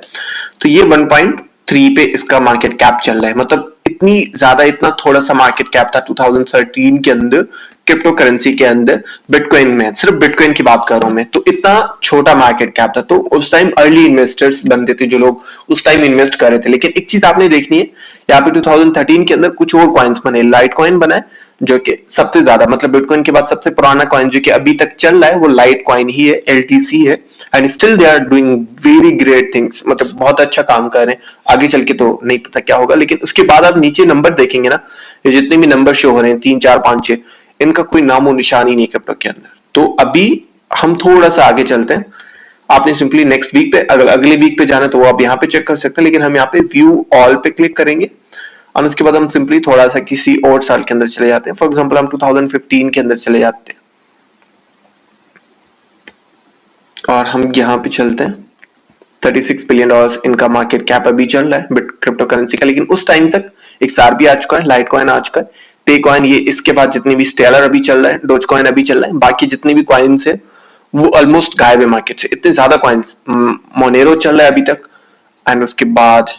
तो ये 1.3 पे इसका मार्केट कैप चल रहा है, मतलब इतनी ज्यादा, इतना थोड़ा सा मार्केट कैप था 2013 के अंदर क्रिप्टो करेंसी के अंदर, बिटकॉइन में, सिर्फ बिटकॉइन की बात कर रहा हूं मैं, तो इतना छोटा मार्केट कैप था। तो उस टाइम अर्ली इन्वेस्टर्स बनते थे जो लोग उस टाइम इन्वेस्ट कर रहे थे। लेकिन एक चीज आपने देखनी है, यहाँ पे 2013 के अंदर कुछ और कॉइन्स बने, लाइट कॉइन बना है, जो कि सबसे ज्यादा, मतलब बिटकॉइन के बाद सबसे पुराना कॉइन जो कि अभी तक चल रहा है वो लाइट कॉइन ही है, LTC है, and still they are doing very great things, मतलब बहुत अच्छा काम कर रहे हैं। आगे चल के तो नहीं पता क्या होगा, लेकिन उसके बाद आप नीचे नंबर देखेंगे ना, ये जितने भी नंबर शो हो रहे हैं 3 4 5 6, इनका कोई नामो निशान ही नहीं क्रिप्टो के अंदर। तो अभी हम थोड़ा सा आगे चलते हैं, आपने सिंपली नेक्स्ट वीक पे, अगर अगले वीक पे जाना है तो वो आप यहाँ पे चेक कर सकते हैं, लेकिन हम यहाँ पे व्यू ऑल पे क्लिक करेंगे और उसके बाद हम सिंपली थोड़ा सा किसी और साल के अंदर चले जाते हैं। फॉर एग्जांपल हम 2015 के अंदर चले जाते हैं और हम यहाँ पे चलते हैं, 36 बिलियन डॉलर्स इनका मार्केट कैप अभी चल रहा है क्रिप्टो करेंसी का। लेकिन उस टाइम तक एक सार भी आ चुका है, लाइट कॉइन आ चुका है, पे कॉइन, ये इसके बाद जितनी भी स्टेलर अभी चल रहा है, डोज कॉइन अभी चल रहा है, बाकी जितने भी कॉइन्स है वो ऑलमोस्ट गायब है मार्केट से, इतने ज्यादा कॉइन्स, मोनेरो चल रहा है अभी तक, एंड उसके बाद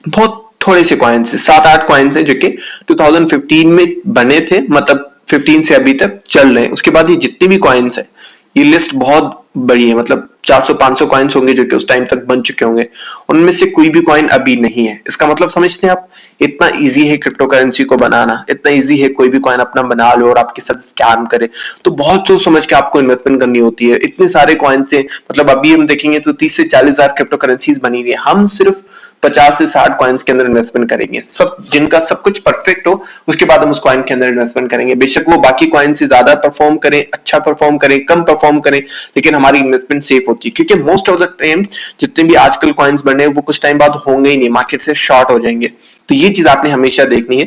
बहुत थोड़े से कॉइन्स, 7 8 कॉइन्स है जो कि 2015 में बने थे, मतलब 15 से अभी तक चल रहे हैं। उसके बाद ये जितने भी कॉइन्स है, ये लिस्ट बहुत बड़ी है, मतलब 400 500 कॉइन्स होंगे जो कि उस टाइम तक बन चुके होंगे, उनमें से कोई भी कॉइन अभी नहीं है। इसका मतलब समझते हैं आप, इतना इजी है क्रिप्टो करेंसी को बनाना, इतना इजी है कोई भी कॉइन अपना बना लो और आपके साथ स्कैम करे, तो बहुत सोच समझ के आपको इन्वेस्टमेंट करनी होती है। इतने सारे कॉइन से, मतलब अभी हम देखेंगे तो 30 से 40 हजार क्रिप्टो करेंसीज बनी हुई है, हम सिर्फ 50 से 60 कॉइन्स के अंदर इन्वेस्टमेंट करेंगे, सब जिनका सब कुछ परफेक्ट हो, उसके बाद हम उस कॉइन के अंदर इन्वेस्टमेंट करेंगे। बेशक वो बाकी कॉइन से ज्यादा परफॉर्म करें, अच्छा परफॉर्म करें, कम परफॉर्म करें, लेकिन हमारी इन्वेस्टमेंट सेफ होती है, क्योंकि मोस्ट ऑफ द टाइम जितने भी आजकल कॉइन्स बने हैं वो कुछ टाइम बाद होंगे ही नहीं, मार्केट से शॉर्ट हो जाएंगे। तो ये चीज आपने हमेशा देखनी है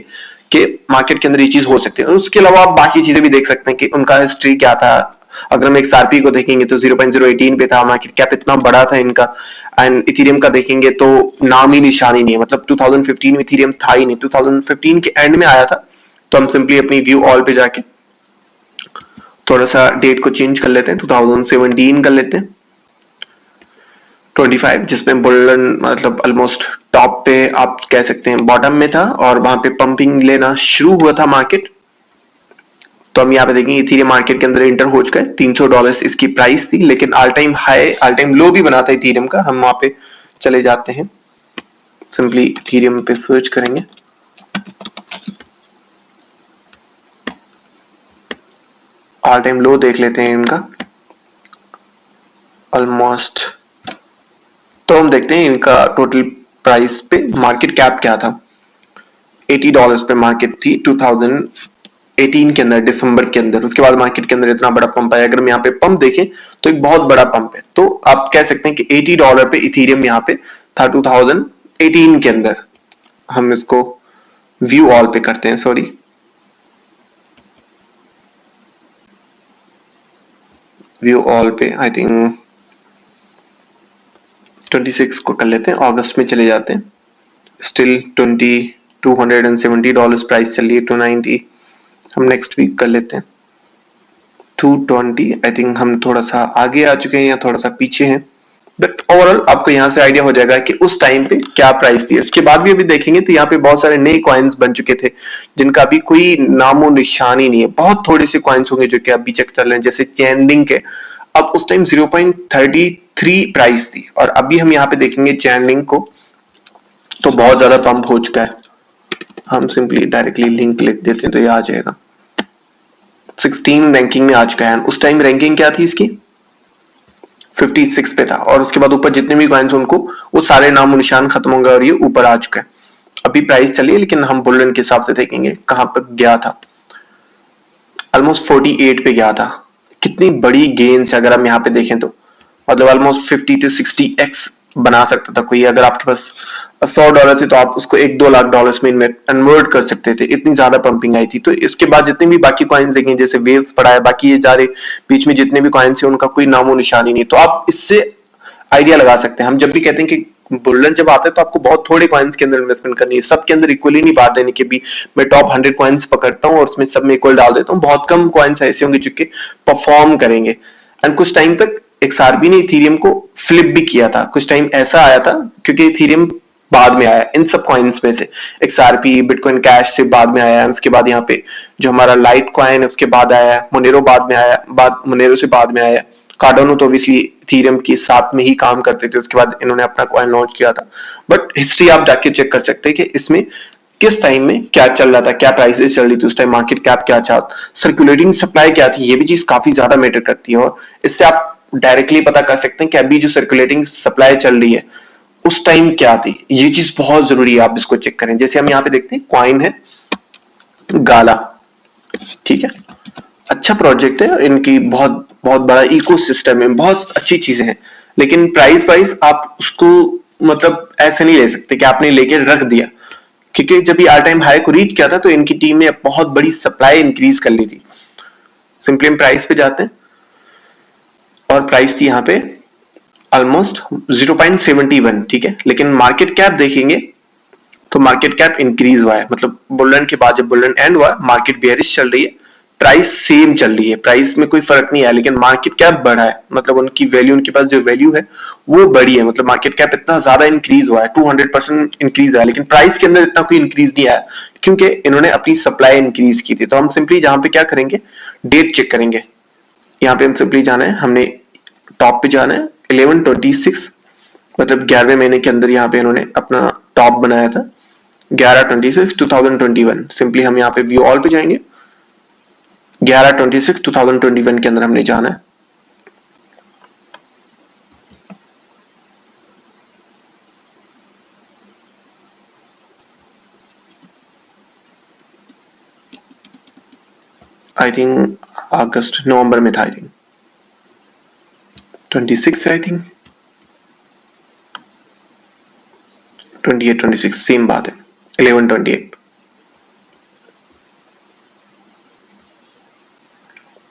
कि मार्केट के अंदर ये चीज हो सकती है। और उसके अलावा आप बाकी चीजें भी देख सकते हैं कि उनका हिस्ट्री क्या था। अगर हम XRP को देखेंगे तो 0.018 पे था, मार्केट कैप इतना बड़ा था इनका, एंड इथेरियम का देखेंगे तो नाम ही निशान ही नहीं है, मतलब 2015 में इथेरियम था ही नहीं, 2015 के एंड में आया था। तो हम सिंपली अपनी व्यू ऑल पे जाके थोड़ा सा डेट को चेंज कर लेते हैं, 2017 कर लेते हैं, 25, जिसमें बुलन मतलब ऑलमोस्ट टॉप पे आप कह सकते हैं बॉटम में था, और वहां पे पंपिंग लेना शुरू हुआ था मार्केट। तो हम यहाँ पे देखेंगे इथेरियम मार्केट के अंदर एंटर हो चुका है, $300 इसकी प्राइस थी, लेकिन all time high all time low भी बना था इथेरियम का। हम वहां पे चले जाते हैं, सिंपली इथेरियम पे सर्च करेंगे, ऑल टाइम लो देख लेते हैं इनका ऑलमोस्ट। तो हम देखते हैं इनका टोटल प्राइस पे मार्केट कैप क्या था, $80 पे मार्केट थी 2018 के अंदर, दिसंबर के अंदर। उसके बाद मार्केट के अंदर इतना बड़ा पंप आया, अगर हम यहाँ पे पंप देखें तो एक बहुत बड़ा पंप है। तो आप कह सकते हैं कि $80 पे इथेरियम यहाँ पे था 2018 के अंदर। हम इसको व्यू ऑल पे करते हैं, सॉरी व्यू ऑल पे आई थिंक 26 को कर लेते हैं, अगस्त में चले जाते हैं, स्टिल $270 प्राइस चल रही है, 290। हम नेक्स्ट वीक कर लेते हैं 220, आई थिंक हम थोड़ा सा आगे आ चुके हैं या थोड़ा सा पीछे हैं, बट ओवरऑल आपको यहाँ से आइडिया हो जाएगा कि उस टाइम पे क्या प्राइस थी। इसके बाद भी अभी देखेंगे तो यहाँ पे बहुत सारे नए कॉइन्स बन चुके थे जिनका अभी कोई नामो निशान ही नहीं है, बहुत थोड़े से कॉइन्स होंगे जो कि अभी चेक चल रहे हैं, जैसे चैनलिंक है, अब उस टाइम 0.33 प्राइस थी, और अभी हम यहाँ पे देखेंगे चैनलिंक को तो बहुत ज्यादा पंप हो चुका है। हम सिंपली डायरेक्टली लिंक लिख देते हैं तो ये आ जाएगा, 16 रैंकिंग में आ चुका है। उस टाइम रैंकिंग क्या थी इसकी, 56 पे था और उसके बाद ऊपर जितने भी कॉइन्स उनको वो सारे नामो निशान खत्म हो गए और ये ऊपर आ चुका है। अभी प्राइस चली है लेकिन हम बुल रन के हिसाब से देखेंगे कहां पर गया था। ऑलमोस्ट 48 पे गया था। कितनी बड़ी गेन्स है अगर हम यहाँ पे देखें तो, मतलब ऑलमोस्ट 50 to 60x बना सकता था कोई। अगर आपके पास $100 थे तो आप उसको 1-2 लाख डॉलर्स में कन्वर्ट कर सकते थे, इतनी ज्यादा पंपिंग आई थी। तो इसके बाद जितने भी बाकी कॉइन्स देखें जैसे वेव्स पड़ा है, बाकी ये जा रहे बीच में जितने भी कॉइन्स है उनका कोई नामो निशान ही नहीं। तो आप इससे आइडिया लगा सकते हैं। हम जब भी कहते हैं कि बुल जब आता है तो आपको बहुत थोड़े कॉइन्स के अंदर इन्वेस्टमेंट करनी है, सबके अंदर इक्वली नहीं बात देनी कि भी मैं टॉप 100 कॉइन्स पकड़ता हूँ और उसमें सब में इक्वल डाल देता हूँ। बहुत कम कॉइन्स ऐसे होंगे जो कि परफॉर्म करेंगे। एंड कुछ टाइम तक XRP ने इथेरियम को फ्लिप भी किया था। कुछ टाइम ऐसा आया था क्योंकि इथेरियम बाद में आया इन सब कॉइन्स में से, XRP बिटकॉइन कैश से बाद में आया। उसके बाद यहाँ पे जो हमारा लाइट कॉइन उसके बाद आया, मोनेरो बाद में आया, मोनेरो से बाद में आया। कार्डोनो तो ऑब्वियसली इथेरियम के साथ में ही काम करते थे, उसके बाद इन्होंने अपना कॉइन लॉन्च किया था। बट हिस्ट्री आप जाके चेक कर सकते हैं कि इसमें किस टाइम में क्या चल रहा था, क्या प्राइसेस चल रही थी उस टाइम, मार्केट कैप क्या था, सर्कुलेटिंग सप्लाई क्या थी, ये भी चीज काफी ज्यादा मैटर करती है। और इससे आप डायरेक्टली पता कर सकते हैं कि अभी जो सर्कुलेटिंग सप्लाई चल रही है उस टाइम क्या थी। ये चीज बहुत जरूरी है, आप इसको चेक करें। जैसे हम यहाँ पे देखते हैं क्वाइन है गाला, ठीक है, अच्छा प्रोजेक्ट है, इनकी बहुत बहुत बड़ा इकोसिस्टम है, बहुत अच्छी चीजें हैं। लेकिन प्राइस वाइज आप उसको मतलब ऐसे नहीं ले सकते कि आपने लेके रख दिया, क्योंकि जब ये ऑल टाइम हाई को रीच किया था तो इनकी टीम ने बहुत बड़ी सप्लाई इंक्रीज कर ली थी। सिंपली हम प्राइस पे जाते हैं और प्राइस थी यहाँ पे ऑलमोस्ट 0.71, ठीक है। लेकिन मार्केट कैप देखेंगे तो मार्केट कैप इंक्रीज हुआ है, मतलब बुल के बाद जब बुल एंड हुआ मार्केट बेयरिश चल रही है, प्राइस सेम चल रही है, प्राइस में कोई फर्क नहीं है, लेकिन मार्केट कैप बढ़ा है, मतलब उनकी वैल्यू, उनके पास जो वैल्यू है वो बढ़ी है। मतलब मार्केट कैप इतना ज्यादा इंक्रीज हुआ है, 200% इंक्रीज है, लेकिन प्राइस के अंदर इतना कोई इंक्रीज नहीं आया क्योंकि इन्होंने अपनी सप्लाई इंक्रीज की थी। तो हम सिंपली जहां पे क्या करेंगे, डेट चेक करेंगे। यहाँ पे हम सिंपली जाना है, हमने टॉप पे जाना है 11/26, मतलब 11वें महीने के अंदर यहाँ पे इन्होंने अपना टॉप बनाया था 11/26/2021। सिंपली हम यहाँ पे व्यू ऑल पे जाएंगे, 11/26/2021 के अंदर हमने जाना है। आई थिंक अगस्त नवंबर में था, I think 26 I think 28-26 same बात है, 11/28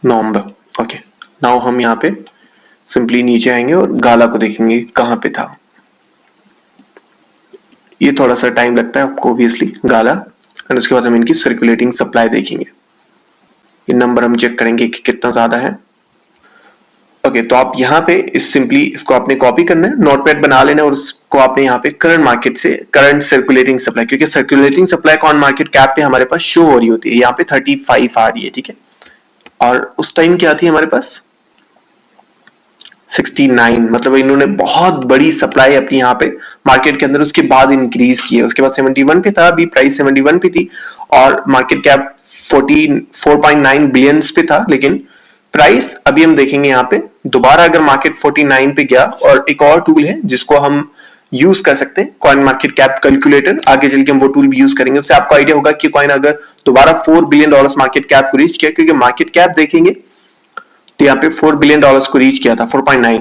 नवंबर। ओके, नाउ हम यहाँ पे सिंपली नीचे आएंगे और गाला को देखेंगे कहां पे था। ये थोड़ा सा टाइम लगता है आपको ऑब्वियसली, गाला, और उसके बाद हम इनकी सर्कुलेटिंग सप्लाई देखेंगे। ये नंबर हम चेक करेंगे कि कितना ज्यादा है। ओके, तो आप यहाँ पे इस सिंपली इसको आपने कॉपी करना है, नोटपैड बना लेना और उसको आपने यहाँ पे करंट मार्केट से करंट सर्कुलेटिंग सप्लाई, क्योंकि circulating supply coin market cap पे हमारे पास शो हो रही होती है, यहाँ पे 35 आ रही है, ठीक है। और उस टाइम क्या थी हमारे पास 69, मतलब इन्होंने बहुत बड़ी सप्लाई अपनी यहाँ पे मार्केट के अंदर उसके बाद इंक्रीज की है। उसके बाद 71 पे था, अभी प्राइस 71 पे थी और मार्केट कैप 4.9 बिलियन पे था। लेकिन प्राइस अभी हम देखेंगे यहाँ पे दोबारा अगर मार्केट 49 पे गया, और एक और टूल है जिसको हम यूज कर सकते हैं, कॉइन मार्केट कैप कैलकुलेटर, आगे चल के हम वो टूल भी यूज करेंगे, उससे आपको आइडिया होगा कि कॉइन अगर दोबारा $4 बिलियन मार्केट कैप को रीच किया, क्योंकि मार्केट कैप देखेंगे तो यहाँ पे $4 बिलियन को रीच किया था, 4.9।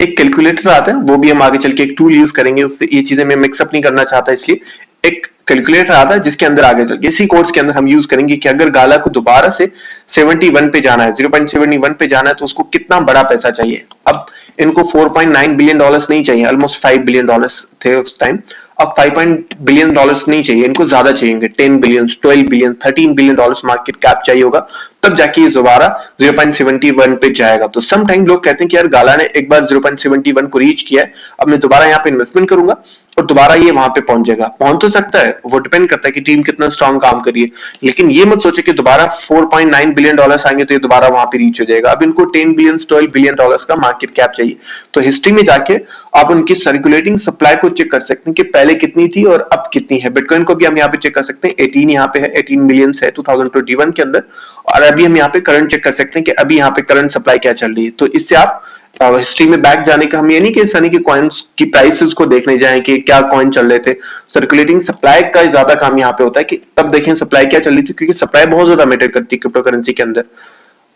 एक कैलकुलेटर आता है, वो भी हम आगे चल के एक टूल यूज करेंगे, उससे ये चीजें मैं मिक्सअप नहीं करना चाहता, इसलिए एक कैलकुलेटर आता है जिसके अंदर आगे चल के इसी कोर्स के अंदर हम यूज करेंगे कि अगर गाला को दोबारा से 71 पे जाना है, 0.71 पे जाना है, तो उसको कितना बड़ा पैसा चाहिए। अब इनको 4.9 बिलियन डॉलर्स नहीं चाहिए, ऑलमोस्ट 5 बिलियन डॉलर्स थे उस टाइम। अब 5 बिलियन डॉलर्स नहीं चाहिए, इनको ज्यादा चाहिए, 10 billion, 12 billion, 13 billion dollars market cap चाहिए होगा, तब जाके ये दोबारा 0.71 पे जाएगा। तो सम टाइम लोग कहते हैं कि यार गाला ने एक बार 0.71 को रीच किया है, अब मैं दोबारा यहाँ पे इन्वेस्टमेंट करूंगा और दोबारा ये वहां पे पहुंच जाएगा। पहुंच तो सकता है, वो डिपेंड करता है कि टीम कितना स्ट्रांग काम कर रही है, लेकिन ये मत सोचे कि दोबारा 4.9 बिलियन डॉलर्स आएंगे तो ये दोबारा वहां पे रीच हो जाएगा। अब इनको 10 बिलियन 12 बिलियन डॉलर्स का मार्केट कैप चाहिए। तो हिस्ट्री में जाके आप उनकी सर्कुलेटिंग सप्लाई को चेक कर सकते हैं कि पहले कितनी थी और अब कितनी है। बिटकॉइन को भी हम यहाँ पे चेक कर सकते हैं, 18 यहाँ पे है, 18 मिलियन है 2021 के अंदर, और अभी हम यहाँ पे करंट चेक कर सकते हैं कि अभी यहाँ पे करंट सप्लाई क्या चल रही है। तो इससे आप हिस्ट्री में बैक जाने का हम ये नहीं कि ऐसा नहीं कि कॉइन्स की प्राइसेस को देखने जाएं कि क्या कॉइन चल रहे थे। सर्कुलेटिंग सप्लाई का ज्यादा काम यहाँ पे होता है कि तब देखें सप्लाई क्या चल रही थी, क्योंकि सप्लाई बहुत ज्यादा मैटर करती है क्रिप्टो करेंसी के अंदर।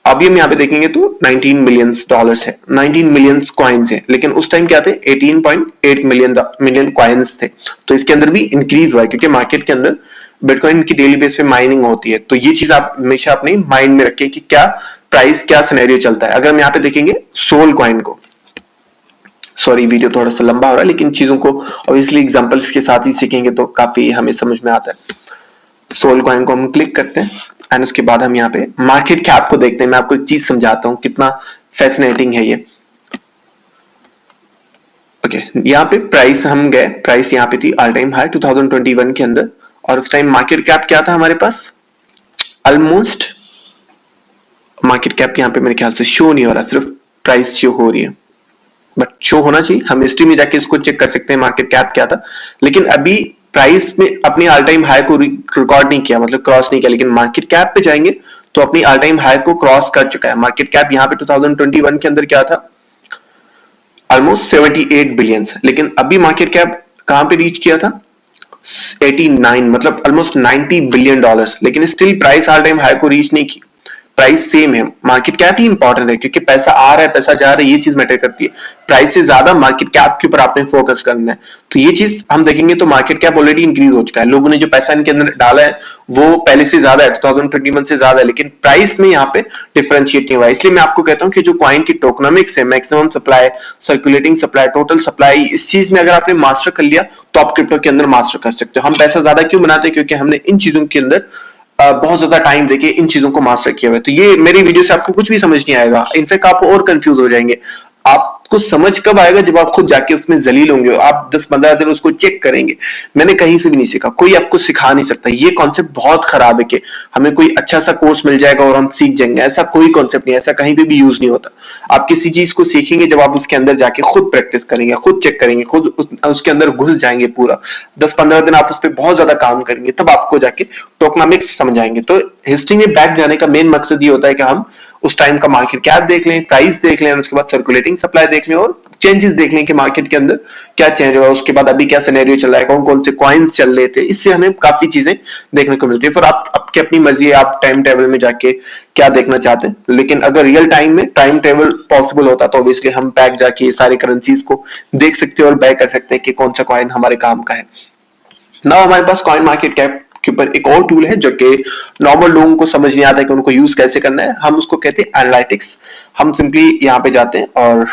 अभी हम यहाँ पे देखेंगे तो 19 मिलियन डॉलर्स है, 19 मिलियन कॉइन्स है, लेकिन उस टाइम क्या थे 18.8 मिलियन कॉइन्स थे। तो इसके अंदर भी इंक्रीज हुआ है क्योंकि मार्केट के अंदर बिटकॉइन की डेली बेस पे माइनिंग होती है। तो ये चीज आप हमेशा अपने माइंड में रखें कि क्या प्राइस, क्या सिनेरियो चलता है। अगर हम यहाँ पे देखेंगे सोल कॉइन को, सॉरी वीडियो थोड़ा सा लंबा हो रहा है, लेकिन चीजों को ऑब्वियसली एग्जांपल्स के साथ ही सीखेंगे तो काफी हमें समझ में आता है। सोल कॉइन को हम क्लिक करते हैं एंड उसके बाद हम यहाँ पे मार्केट कैप को देखते हैं। मैं आपको एक चीज समझाता हूँ कितना फैसिनेटिंग है ये। ओके, यहाँ पे प्राइस हम गए, प्राइस यहाँ पे थी ऑल टाइम हाई 2021 के अंदर, और उस टाइम मार्केट कैप क्या था हमारे पास, ऑलमोस्ट मार्केट कैप यहाँ पे मेरे ख्याल से शो नहीं हो रहा, सिर्फ प्राइस शो हो रही है, बट शो होना चाहिए। हम हिस्ट्री में जाके इसको चेक कर सकते हैं मार्केट कैप क्या था, लेकिन अभी प्राइस में अपनी ऑल टाइम हाई को रिकॉर्ड नहीं किया, मतलब क्रॉस नहीं किया। लेकिन मार्केट कैप पे जाएंगे तो अपनी ऑल टाइम हाई को क्रॉस कर चुका है। मार्केट कैप यहाँ पे 2021 के अंदर क्या था, ऑलमोस्ट 78 बिलियन, लेकिन अभी मार्केट कैप कहां पे रीच किया था 89, मतलब ऑलमोस्ट 90 बिलियन डॉलर्स, लेकिन still price all time high को रीच नहीं की। प्राइस सेम है, मार्केट कैप ही इंपॉर्टेंट है क्योंकि पैसा आ रहा है पैसा जा रहा है, ये चीज मैटर करती है। प्राइस से ज्यादा मार्केट कैप के ऊपर आपने फोकस करना है। तो ये चीज हम देखेंगे तो मार्केट कैप ऑलरेडी इंक्रीज हो चुका है, लोगों ने जो पैसा इनके अंदर डाला है वो पहले से ज्यादा है, 2021 से ज्यादा है, लेकिन प्राइस में यहाँ पे डिफरेंशिएट नहीं हुआ। इसलिए मैं आपको कहता हूँ कि जो कॉइन की टोकनॉमिक्स है, maximum supply, circulating supply, total supply, इस चीज में अगर आपने मास्टर कर लिया तो आप क्रिप्टो के अंदर मास्टर कर सकते हो। हम पैसा ज्यादा क्यों बनाते हैं, क्योंकि हमने इन चीजों के अंदर बहुत ज्यादा टाइम देके इन चीजों को मास्टर किया हुआ है। तो ये मेरी वीडियो से आपको कुछ भी समझ नहीं आएगा, इनफैक्ट आप और कंफ्यूज हो जाएंगे। आपको समझ कब आएगा, जब आप खुद जाके उसमें जलील होंगे, आप 10-15 दिन उसको चेक करेंगे। मैंने कहीं से भी नहीं सीखा, कोई आपको सिखा नहीं सकता। ये कॉन्सेप्ट बहुत खराब है कि हमें कोई अच्छा सा कोर्स मिल जाएगा और हम सीख जाएंगे, ऐसा कोई कॉन्सेप्ट नहीं, ऐसा कहीं पे भी यूज नहीं होता। आप किसी चीज को सीखेंगे जब आप उसके अंदर जाके खुद प्रैक्टिस करेंगे, खुद चेक करेंगे, खुद उसके अंदर घुस जाएंगे, पूरा 10-15 दिन आप उस पर बहुत ज्यादा काम करेंगे, तब आपको जाके टोकनॉमिक्स समझ आएंगे। तो हिस्ट्री में बैक जाने का मेन मकसद ये होता है कि हम उस टाइम का मार्केट कैप देख लें, प्राइस देख लें, उसके बाद सर्कुलेटिंग सप्लाई देख लें और चेंजेस देख लें कि मार्केट के अंदर क्या चेंज हुआ, उसके बाद अभी क्या सिनेरियो चल रहा है, कौन कौन से कॉइन्स चल रहे थे। इससे हमें काफी चीजें देखने को मिलती है। फिर आप आपकी अपनी मर्जी है, आप टाइम टेबल में जाके क्या देखना चाहते हैं। लेकिन अगर रियल टाइम में टाइम टेबल पॉसिबल होता तो ऑब्वियसली हम बैक जाके ये सारे करेंसीज को देख सकते हैं और बाय कर सकते हैं कि कौन सा कॉइन हमारे काम का है। नाउ हमारे पास कॉइन मार्केट कैप के ऊपर एक और टूल है जो कि नॉर्मल लोगों को समझ नहीं आता कि उनको यूज कैसे करना है। हम उसको कहते हैं एनालिटिक्स। हम सिंपली यहाँ पे जाते हैं और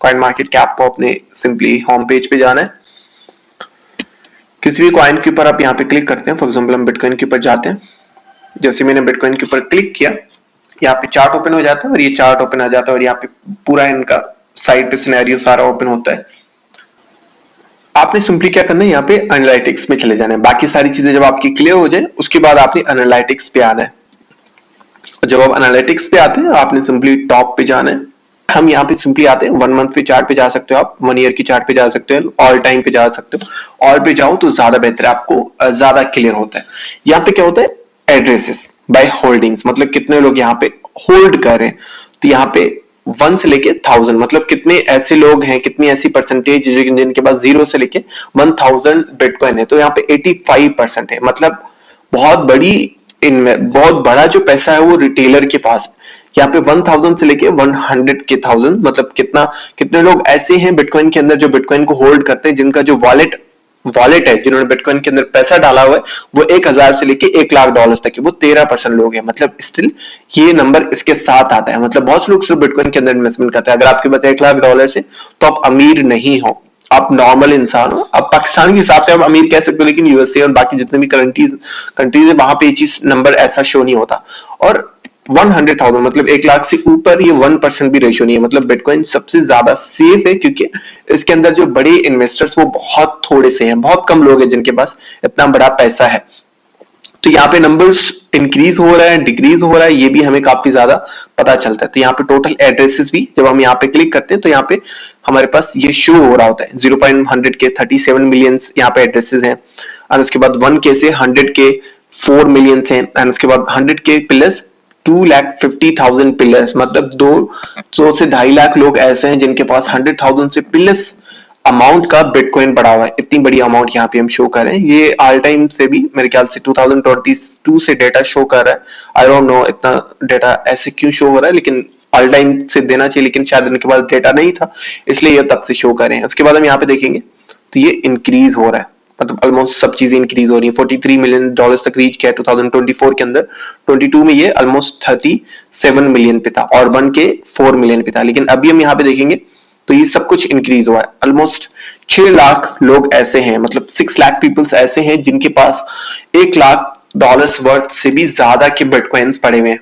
कॉइन मार्केट कैप को अपने सिंपली होम पेज पे जाना है। किसी भी कॉइन के ऊपर आप यहाँ पे क्लिक करते हैं, फॉर एग्जांपल हम बिटकॉइन के ऊपर जाते हैं। जैसे मैंने बिटकॉइन के ऊपर क्लिक किया, यहाँ पे चार्ट ओपन हो जाता है और ये चार्ट ओपन आ जाता है और यहाँ पे पूरा इनका साइड पे सिनेरियो सारा ओपन होता है। आपने सिंपली क्या करना है, यहाँ पे एनालिटिक्स में चले जाना है। बाकी सारी चीजें जब आपकी क्लियर हो जाए उसके बाद आपने एनालिटिक्स पे आना है। जब आप एनालिटिक्स पे आते हैं आपने सिंपली टॉप पे जाना है। हम यहाँ पे सिंपली आते हैं 1 मंथ पे चार्ट पे जा सकते हो, आप 1 ईयर की चार्ट पे जा सकते हो, ऑल टाइम पे जा सकते हो। ऑल पे जाओ तो ज्यादा बेहतर है, आपको ज्यादा क्लियर होता है। यहाँ पे क्या होता है, एड्रेसेस बाय होल्डिंग्स, मतलब कितने लोग यहाँ पे होल्ड कर रहे हैं। तो यहाँ पे 1 से लेके 1000, मतलब कितने ऐसे लोग हैं, कितनी ऐसी परसेंटेज जिनके पास 0 से लेके 1000 बिटकॉइन है। तो यहाँ पे 85% है, मतलब बहुत बड़ी इनमें बहुत बड़ा जो पैसा है वो रिटेलर के पास। यहाँ पे 1000 से लेके 100 के 1000, मतलब कितने लोग ऐसे हैं बिटकॉइन के अंदर जो बिटकॉइन को होल्ड करते हैं, जिनका जो वॉलेट है, जिन्होंने बिटकॉइन के अंदर पैसा डाला हुआ है वो 1000 से लेके 1 लाख डॉलर तक है, वो 13% लोग हैं। मतलब स्टिल ये नंबर इसके साथ आता है। मतलब बहुत से लोग सिर्फ बिटकॉइन के अंदर इन्वेस्टमेंट करते हैं। अगर आपके पास 1 लाख डॉलर है तो आप अमीर नहीं हो, आप नॉर्मल इंसान हो। अब पाकिस्तान के हिसाब से आप अमीर कह सकते हो, लेकिन यूएसए और बाकी जितने भी कंट्रीज है वहां पे ये चीज नंबर ऐसा शो नहीं होता। और 100,000 मतलब 1 लाख से ऊपर ये 1% भी रेशियो नहीं है। मतलब बिटकॉइन सबसे ज्यादा सेफ है क्योंकि इसके अंदर जो बड़े इन्वेस्टर्स वो बहुत थोड़े से हैं, बहुत कम लोग हैं जिनके पास इतना बड़ा पैसा है। तो यहाँ पे नंबर्स इंक्रीज हो रहा है, डिक्रीज हो रहा है, ये भी हमें काफी ज्यादा पता चलता है। तो यहाँ पे टोटल एड्रेसेस भी जब हम यहाँ पे क्लिक करते हैं तो यहाँ पे हमारे पास ये शो हो रहा होता है। 0.100 के 37 मिलियन यहाँ पे एड्रेसेस हैं, और उसके बाद 1 के से 100 के 4 मिलियन हैं, एंड उसके बाद 100 के प्लस 2,50,000 पिलर्स, मतलब 200 से 2.5 लाख लोग ऐसे हैं जिनके पास 100,000 से प्लस अमाउंट का बिटकॉइन पड़ा हुआ है। इतनी बड़ी अमाउंट यहाँ पे हम शो कर रहे हैं। ये ऑल टाइम से भी मेरे ख्याल से 2022 से डेटा शो कर रहा है। आई डोंट नो इतना डेटा ऐसे क्यों शो हो रहा है, लेकिन ऑल टाइम से देना चाहिए, लेकिन शायद उनके पास डेटा नहीं था इसलिए ये तब से शो कर रहे हैं। उसके बाद हम यहाँ पे देखेंगे तो ये इंक्रीज हो रहा है, मतलब ऑलमोस्ट सब चीजें इंक्रीज हो रही है। $43 मिलियन तक रीच किया 2024 के अंदर। 22 में ये ऑलमोस्ट 37 मिलियन पे था और 1 के 4 मिलियन पे था। लेकिन अभी हम यहाँ पे देखेंगे तो ये सब कुछ इंक्रीज हुआ है। ऑलमोस्ट 6 लाख लोग ऐसे हैं, मतलब 6 लाख पीपल्स ऐसे हैं जिनके पास $1 लाख वर्थ से भी ज्यादा के बिटकॉइंस पड़े हुए हैं।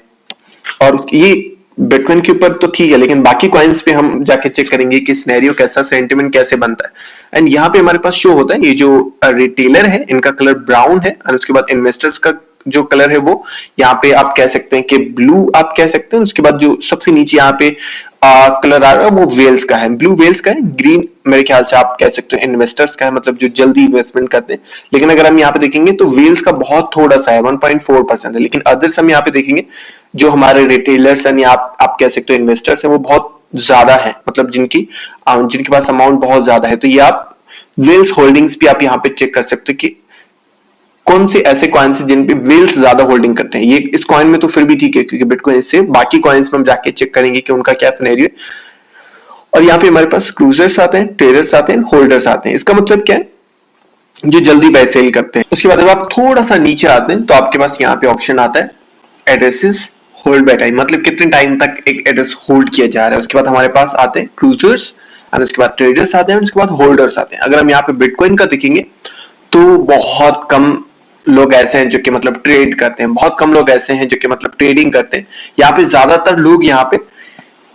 और ये बिटकॉइन के ऊपर तो ठीक है, लेकिन बाकी कॉइन्स पे हम जाके चेक करेंगे कि सिनेरियो कैसा, सेंटिमेंट कैसे बनता है। एंड यहाँ पे हमारे पास शो होता है ये जो रिटेलर है इनका कलर ब्राउन है, और उसके बाद इन्वेस्टर्स का जो कलर है वो यहाँ पे आप कह सकते हैं कि ब्लू आप कह सकते हैं। उसके बाद जो सबसे नीचे यहाँ पे कलर आ रहा है वो वेल्स का है, ब्लू वेल्स का है, ग्रीन मेरे ख्याल से आप कह सकते हो इन्वेस्टर्स का है, मतलब जो जल्दी इन्वेस्टमेंट करते हैं। लेकिन अगर हम यहाँ पे देखेंगे तो वेल्स का बहुत थोड़ा सा है, 1.4% है। लेकिन अदर्स हम यहाँ पे देखेंगे जो हमारे रिटेलर्स हैं या आप कह सकते हो इन्वेस्टर्स हैं वो बहुत ज्यादा है, मतलब जिनके पास अमाउंट बहुत ज्यादा है। तो ये आप वेल्स होल्डिंग्स भी आप यहाँ पे चेक कर सकते हो कि कौन से ऐसे कॉइन्स हैं जिन पे वेल्स ज्यादा होल्डिंग करते हैं। ये इस कॉइन में तो फिर भी ठीक है क्योंकि बिटकॉइन इससे, बाकी कॉइन्स में हम जाके चेक करेंगे कि उनका क्या सिनेरियो है। और यहाँ पे हमारे पास क्रूजर्स आते हैं, ट्रेडर्स आते हैं, होल्डर्स आते हैं। इसका मतलब क्या है, जो जल्दी बाय सेल करते हैं। उसके बाद जब आप थोड़ा सा नीचे आते हैं तो आपके पास यहाँ पे ऑप्शन आता है एड्रेसेस होल्ड बाय टाइम, मतलब कितने टाइम तक एक एड्रेस होल्ड किया जा रहा है। उसके बाद हमारे पास आते हैं क्रूजर्स, और उसके बाद ट्रेडर्स आते हैं, और उसके बाद होल्डर्स आते हैं। अगर हम यहाँ पे बिटकॉइन का देखेंगे तो बहुत कम लोग ऐसे हैं जो कि मतलब ट्रेड करते हैं, बहुत कम लोग ऐसे हैं जो कि मतलब ट्रेडिंग करते हैं। यहाँ पे ज्यादातर लोग यहाँ पे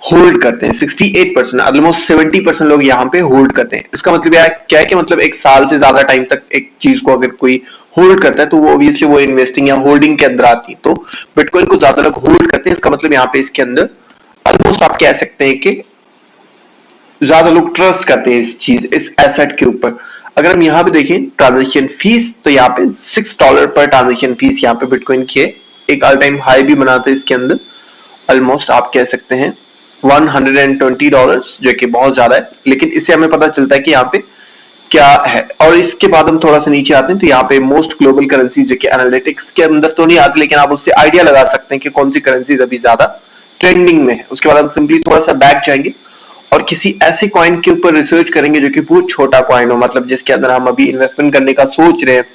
होल्ड करते हैं। 68%, ऑलमोस्ट 70% लोग यहाँ पे होल्ड करते हैं। इसका मतलब क्या है कि मतलब एक साल से ज्यादा टाइम तक एक चीज को अगर कोई होल्ड करता है तो वो ऑब्वियसली वो इन्वेस्टिंग या होल्डिंग के अंदर आती है। तो बिटकॉइन को ज्यादा लोग होल्ड करते हैं। इसका मतलब यहाँ पे इसके अंदर ऑलमोस्ट आप कह सकते हैं कि ज्यादा लोग ट्रस्ट करते हैं इस एसेट के ऊपर। अगर हम यहाँ पे देखें ट्रांजेक्शन फीस, तो यहाँ पे $6 पर ट्रांजेक्शन फीस यहाँ पे बिटकॉइन की है। एक ऑल टाइम हाई भी बनाते हैं इसके अंदर, ऑलमोस्ट आप कह सकते हैं $120, जो कि बहुत ज्यादा है। लेकिन इससे हमें पता चलता है कि यहाँ पे क्या है। और इसके बाद हम थोड़ा सा नीचे आते हैं तो यहाँ पे मोस्ट ग्लोबल करेंसी, जो कि एनालिटिक्स के अंदर तो नहीं आती, लेकिन आप उससे आइडिया लगा सकते हैं कि कौन सी करेंसीज अभी ज्यादा ट्रेंडिंग में है। उसके बाद हम सिंपली थोड़ा सा बैक जाएंगे और किसी ऐसे कॉइन के ऊपर रिसर्च करेंगे जो कि बहुत छोटा कॉइन हो, मतलब जिसके अंदर हम अभी इन्वेस्टमेंट करने का सोच रहे हैं।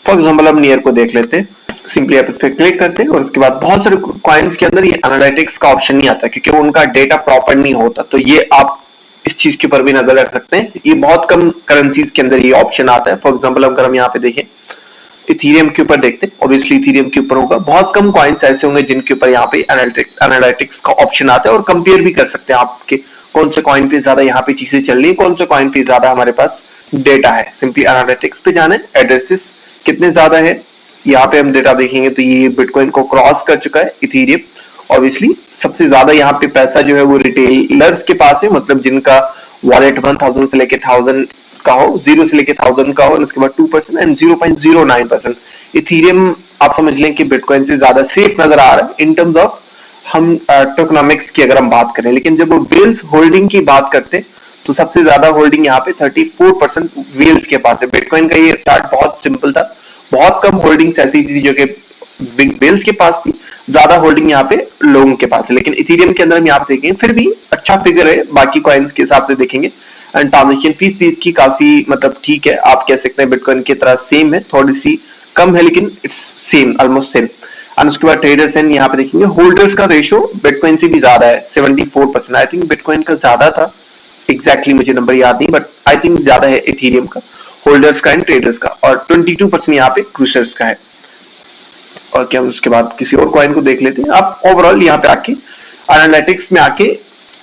फॉर एग्जाम्पल हम नियर को देख लेते हैं। सिंपली आप इस पर क्लिक करते हैं और उसके बाद बहुत सारे कॉइन्स के अंदर ये एनालिटिक्स का ऑप्शन नहीं आता क्योंकि उनका डेटा प्रॉपर नहीं होता। तो ये आप इस चीज के ऊपर भी नजर रख सकते हैं। ये बहुत कम करेंसीज के अंदर ये ऑप्शन आता है। फॉर एग्जाम्पल अगर हम यहाँ पे देखें इथीरियम के ऊपर देखते हैं, ऑब्वियसली इथीरियम के ऊपर होगा। बहुत कम कॉइन्स ऐसे होंगे जिनके ऊपर यहाँ पे एनालिटिक्स का ऑप्शन आता है और कंपेयर भी कर सकते हैं आपके कौन से कॉइन पे ज्यादा यहाँ पे चीजें चल रही है, कौन से कॉइन पे ज्यादा हमारे पास डेटा है। सिंपली एनालिटिक्स पे जाना है, एड्रेसेस कितने ज्यादा है यहाँ पे हम डेटा देखेंगे तो ये बिटकॉइन को क्रॉस कर चुका है इथीरियम। ऑब्वियसली सबसे ज्यादा यहाँ पे पैसा जो है वो रिटेलर्स के पास है, मतलब जिनका वॉलेट 1000 से लेके 1000 का हो, 0 से लेके 1000 का हो, और उसके बाद 2% एंड 0.09%। इथीरियम आप समझ लें कि बिटकॉइन से ज्यादा सेफ नजर आ रहा है इन टर्म्स ऑफ हम टोकनॉमिक्स की अगर हम बात करें। लेकिन जब वो वेल्स होल्डिंग की बात करते हैं तो सबसे ज्यादा होल्डिंग यहाँ पे 34% वेल्स के पास है। बिटकॉइन का ये चार्ट बहुत सिंपल था, बहुत कम होल्डिंग्स ऐसी थी जो कि बिग वेल्स के पास थी, ज्यादा होल्डिंग यहाँ पे लोगों के पास है। लेकिन इथीरियम के अंदर हम यहाँ पे देखेंगे फिर भी अच्छा फिगर है बाकी कॉइन्स के हिसाब से देखेंगे। एंड ट्रांजेक्शन फीस भी इसकी काफी मतलब ठीक है, आप कह सकते हैं बिटकॉइन की तरह सेम है, थोड़ी सी कम है लेकिन इट्स सेम, ऑलमोस्ट सेम। और उसके बाद ट्रेडर्स एंड यहाँ पे देखेंगे होल्डर्स का रेशो बिटकॉइन से भी ज्यादा है, 74%। आई थिंक बिटकॉइन का ज्यादा था, एग्जैक्टली मुझे नंबर याद नहीं, बट आई थिंक ज्यादा है इथीरियम का, होल्डर्स का एंड ट्रेडर्स का। और 22% यहाँ पे क्रूजर्स का है। और क्या उसके बाद किसी और कॉइन को देख लेते हैं। आप ओवरऑल यहाँ पे आके एनालिटिक्स में आके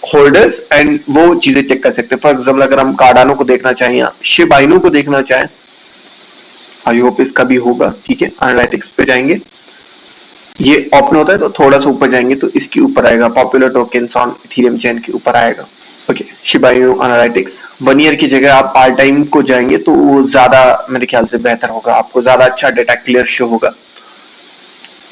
होल्डर्स एंड वो चीजें चेक कर सकते हैं। फॉर एग्जाम्पल अगर हम कार्डानो को देखना चाहें या शिबा इनू को देखना चाहें, आई होप इसका भी होगा, ठीक है। एनालिटिक्स पे जाएंगे, ये ओपन होता है तो थोड़ा सा ऊपर जाएंगे तो इसके ऊपर आएगा popular tokens on Ethereum chain के ऊपर आएगा। Okay, Shiba Inu analytics 1 year की जगह आप पार्ट टाइम को जाएंगे तो वो ज्यादा मेरे ख्याल से बेहतर होगा, आपको ज्यादा अच्छा डेटा क्लियर शो होगा।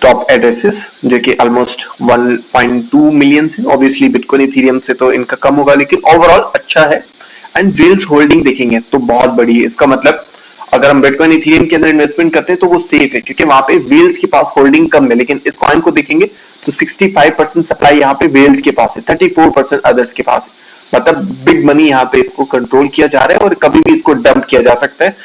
टॉप एड्रेसेस जो कि ऑलमोस्ट 1.2 मिलियन है। ऑब्वियसली बिटकॉइन इथेरियम से तो इनका कम होगा, लेकिन ओवरऑल अच्छा है। एंड वेल्स होल्डिंग देखेंगे तो बहुत बड़ी है। इसका मतलब अगर हम बिटकॉइन इथेरियम के अंदर इन्वेस्टमेंट करते हैं तो वो सेफ है, क्योंकि वहां पे वेल्स के पास होल्डिंग कम है। लेकिन इस कॉइन को देखेंगे तो 65% सप्लाई यहाँ पे वेल्स के पास है, 34% अदर्स के पास है। मतलब बिग मनी यहाँ पे इसको कंट्रोल किया जा रहा है और कभी भी इसको डंप किया जा सकता है।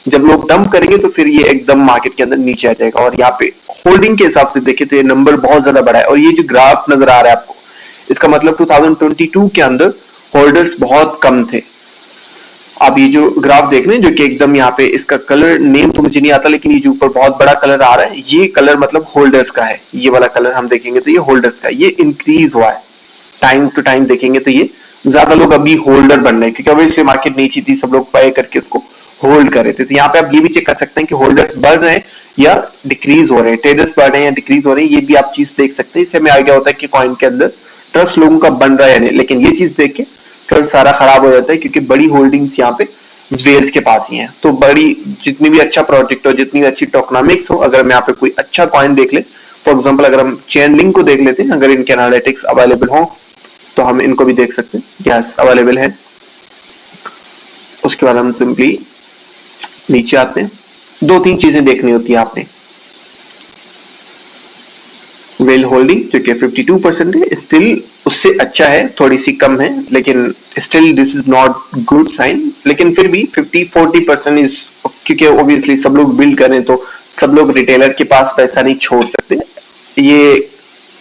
जब लोग डंप करेंगे तो फिर ये एकदम मार्केट के अंदर नीचे आ जाएगा। और यहाँ पे होल्डिंग के हिसाब से देखें तो ये नंबर बहुत ज्यादा बड़ा है। और ये जो ग्राफ नजर आ रहा है आपको, इसका मतलब 2022 के अंदर होल्डर्स बहुत कम थे। आप ये जो ग्राफ देख रहे हैं जो कि एकदम यहाँ पे, इसका कलर नेम तो मुझे नहीं आता, लेकिन ये जो ऊपर बहुत बड़ा कलर आ रहा है ये कलर मतलब होल्डर्स का है। ये वाला कलर हम देखेंगे तो ये होल्डर्स का, ये इंक्रीज हुआ है। टाइम टू टाइम देखेंगे तो ये ज्यादा लोग अभी होल्डर बन रहे हैं, क्योंकि अभी इसलिए मार्केट नीचे थी, सब लोग बाय करके इसको होल्ड कर रहे थे। तो यहाँ पे आप ये भी चेक कर सकते हैं कि होल्डर्स बढ़ रहे हैं या डिक्रीज हो रहे हैं, ट्रेडर्स बढ़ रहे हैं या डिक्रीज हो रहे हैं, ये भी आप चीज देख सकते हैं। इससे हमें आइडिया होता है कि कॉइन के अंदर ट्रस्ट लोगों का बन रहा है या नहीं। लेकिन ये चीज देख के ट्रस्ट सारा खराब हो जाता है, क्योंकि बड़ी होल्डिंग्स यहाँ पे वेल्स के पास ही है। तो बड़ी जितनी भी अच्छा प्रोजेक्ट हो, जितनी भी अच्छी टोकनॉमिक्स हो, अगर हम यहाँ पे कोई अच्छा कॉइन देख ले, फॉर एग्जांपल अगर हम चेन लिंक को देख लेते हैं, अगर इनके एनालिटिक्स अवेलेबल हो तो हम इनको भी देख सकते हैं। यस, अवेलेबल है। उसके बाद हम सिंपली नीचे आते हैं। दो तीन चीजें देखनी होती है आपने। वेल होल्डिंग जो कि 52% है, स्टिल उससे अच्छा है, थोड़ी सी कम है, लेकिन still this is not good sign. लेकिन फिर भी 50-40% इज, क्योंकि ओबियसली सब लोग बिल्ड करें तो सब लोग रिटेलर के पास पैसा नहीं छोड़ सकते। ये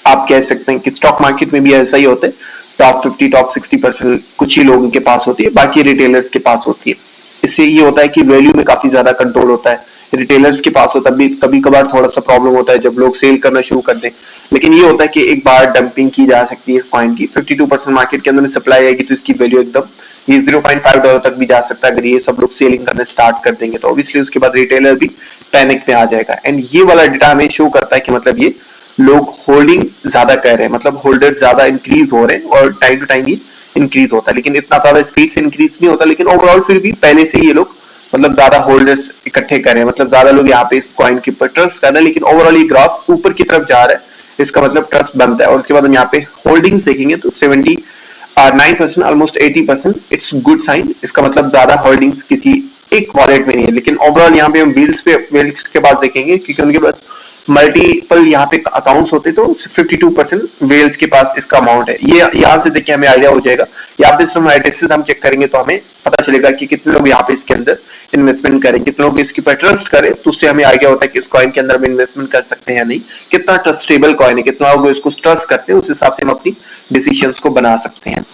आप कह सकते हैं कि स्टॉक मार्केट में भी ऐसा ही होता है। टॉप 50 टॉप 60% कुछ ही लोगों के पास होती है, बाकी रिटेलर्स के पास होती है। इससे ये होता है कि वैल्यू में काफी ज्यादा कंट्रोल होता है। रिटेलर्स के पास होता है, कभी कभार थोड़ा सा प्रॉब्लम होता है जब लोग सेल करना शुरू कर दें। लेकिन ये होता है कि एक बार डंपिंग की जा सकती है इस कॉइन की। 52% मार्केट के अंदर सप्लाई आएगी तो इसकी वैल्यू एकदम ये $0.5 तक भी जा सकता है। अगर ये सब लोग सेलिंग करना स्टार्ट कर देंगे तो ऑब्वियसली उसके बाद रिटेलर भी पैनिक में आ जाएगा। एंड ये वाला डेटा हमें शो करता है कि मतलब ये लोग होल्डिंग ज्यादा कर रहे हैं, मतलब होल्डर्स ज्यादा इंक्रीज हो रहे हैं और टाइम टू टाइम ये इंक्रीज होता है। लेकिन इतना ज्यादा स्पीड से इंक्रीज नहीं होता, लेकिन ओवरऑल फिर भी पहले से ये लोग मतलब ज्यादा होल्डर्स इकट्ठे कर रहे हैं, मतलब ज्यादा लोग यहाँ पे इस कॉइन के ऊपर ट्रस्ट कर रहे हैं। लेकिन ओवरऑल ये ग्राफ ऊपर की तरफ जा रहा है, इसका मतलब ट्रस्ट बनता है। और उसके बाद हम यहाँ पे होल्डिंग्स देखेंगे तो 79%, ऑलमोस्ट 80%, इट्स गुड साइन। इसका मतलब ज्यादा होल्डिंग्स किसी एक वॉलेट में नहीं है। लेकिन ओवरऑल यहाँ पे हम वेल्स के पास देखेंगे, क्योंकि उनके पास मल्टीपल यहाँ पे अकाउंट्स होते, तो 52% वेल्स के पास इसका अमाउंट है। ये यहाँ से देख के हमें आइडिया हो जाएगा। यहाँ पे हम एड्रेसेस हम चेक करेंगे तो हमें पता चलेगा कि कितने लोग यहाँ पे इसके अंदर इन्वेस्टमेंट करें, कितने लोग इसके ऊपर ट्रस्ट करें। तो उससे हमें आइडिया होता है कि इस कॉइन के अंदर हम इन्वेस्टमेंट कर सकते हैं या नहीं, कितना ट्रस्टेबल कॉइन है, कितना लोग इसको ट्रस्ट करते हैं, उस हिसाब से हम अपनी डिसीजंस को बना सकते हैं।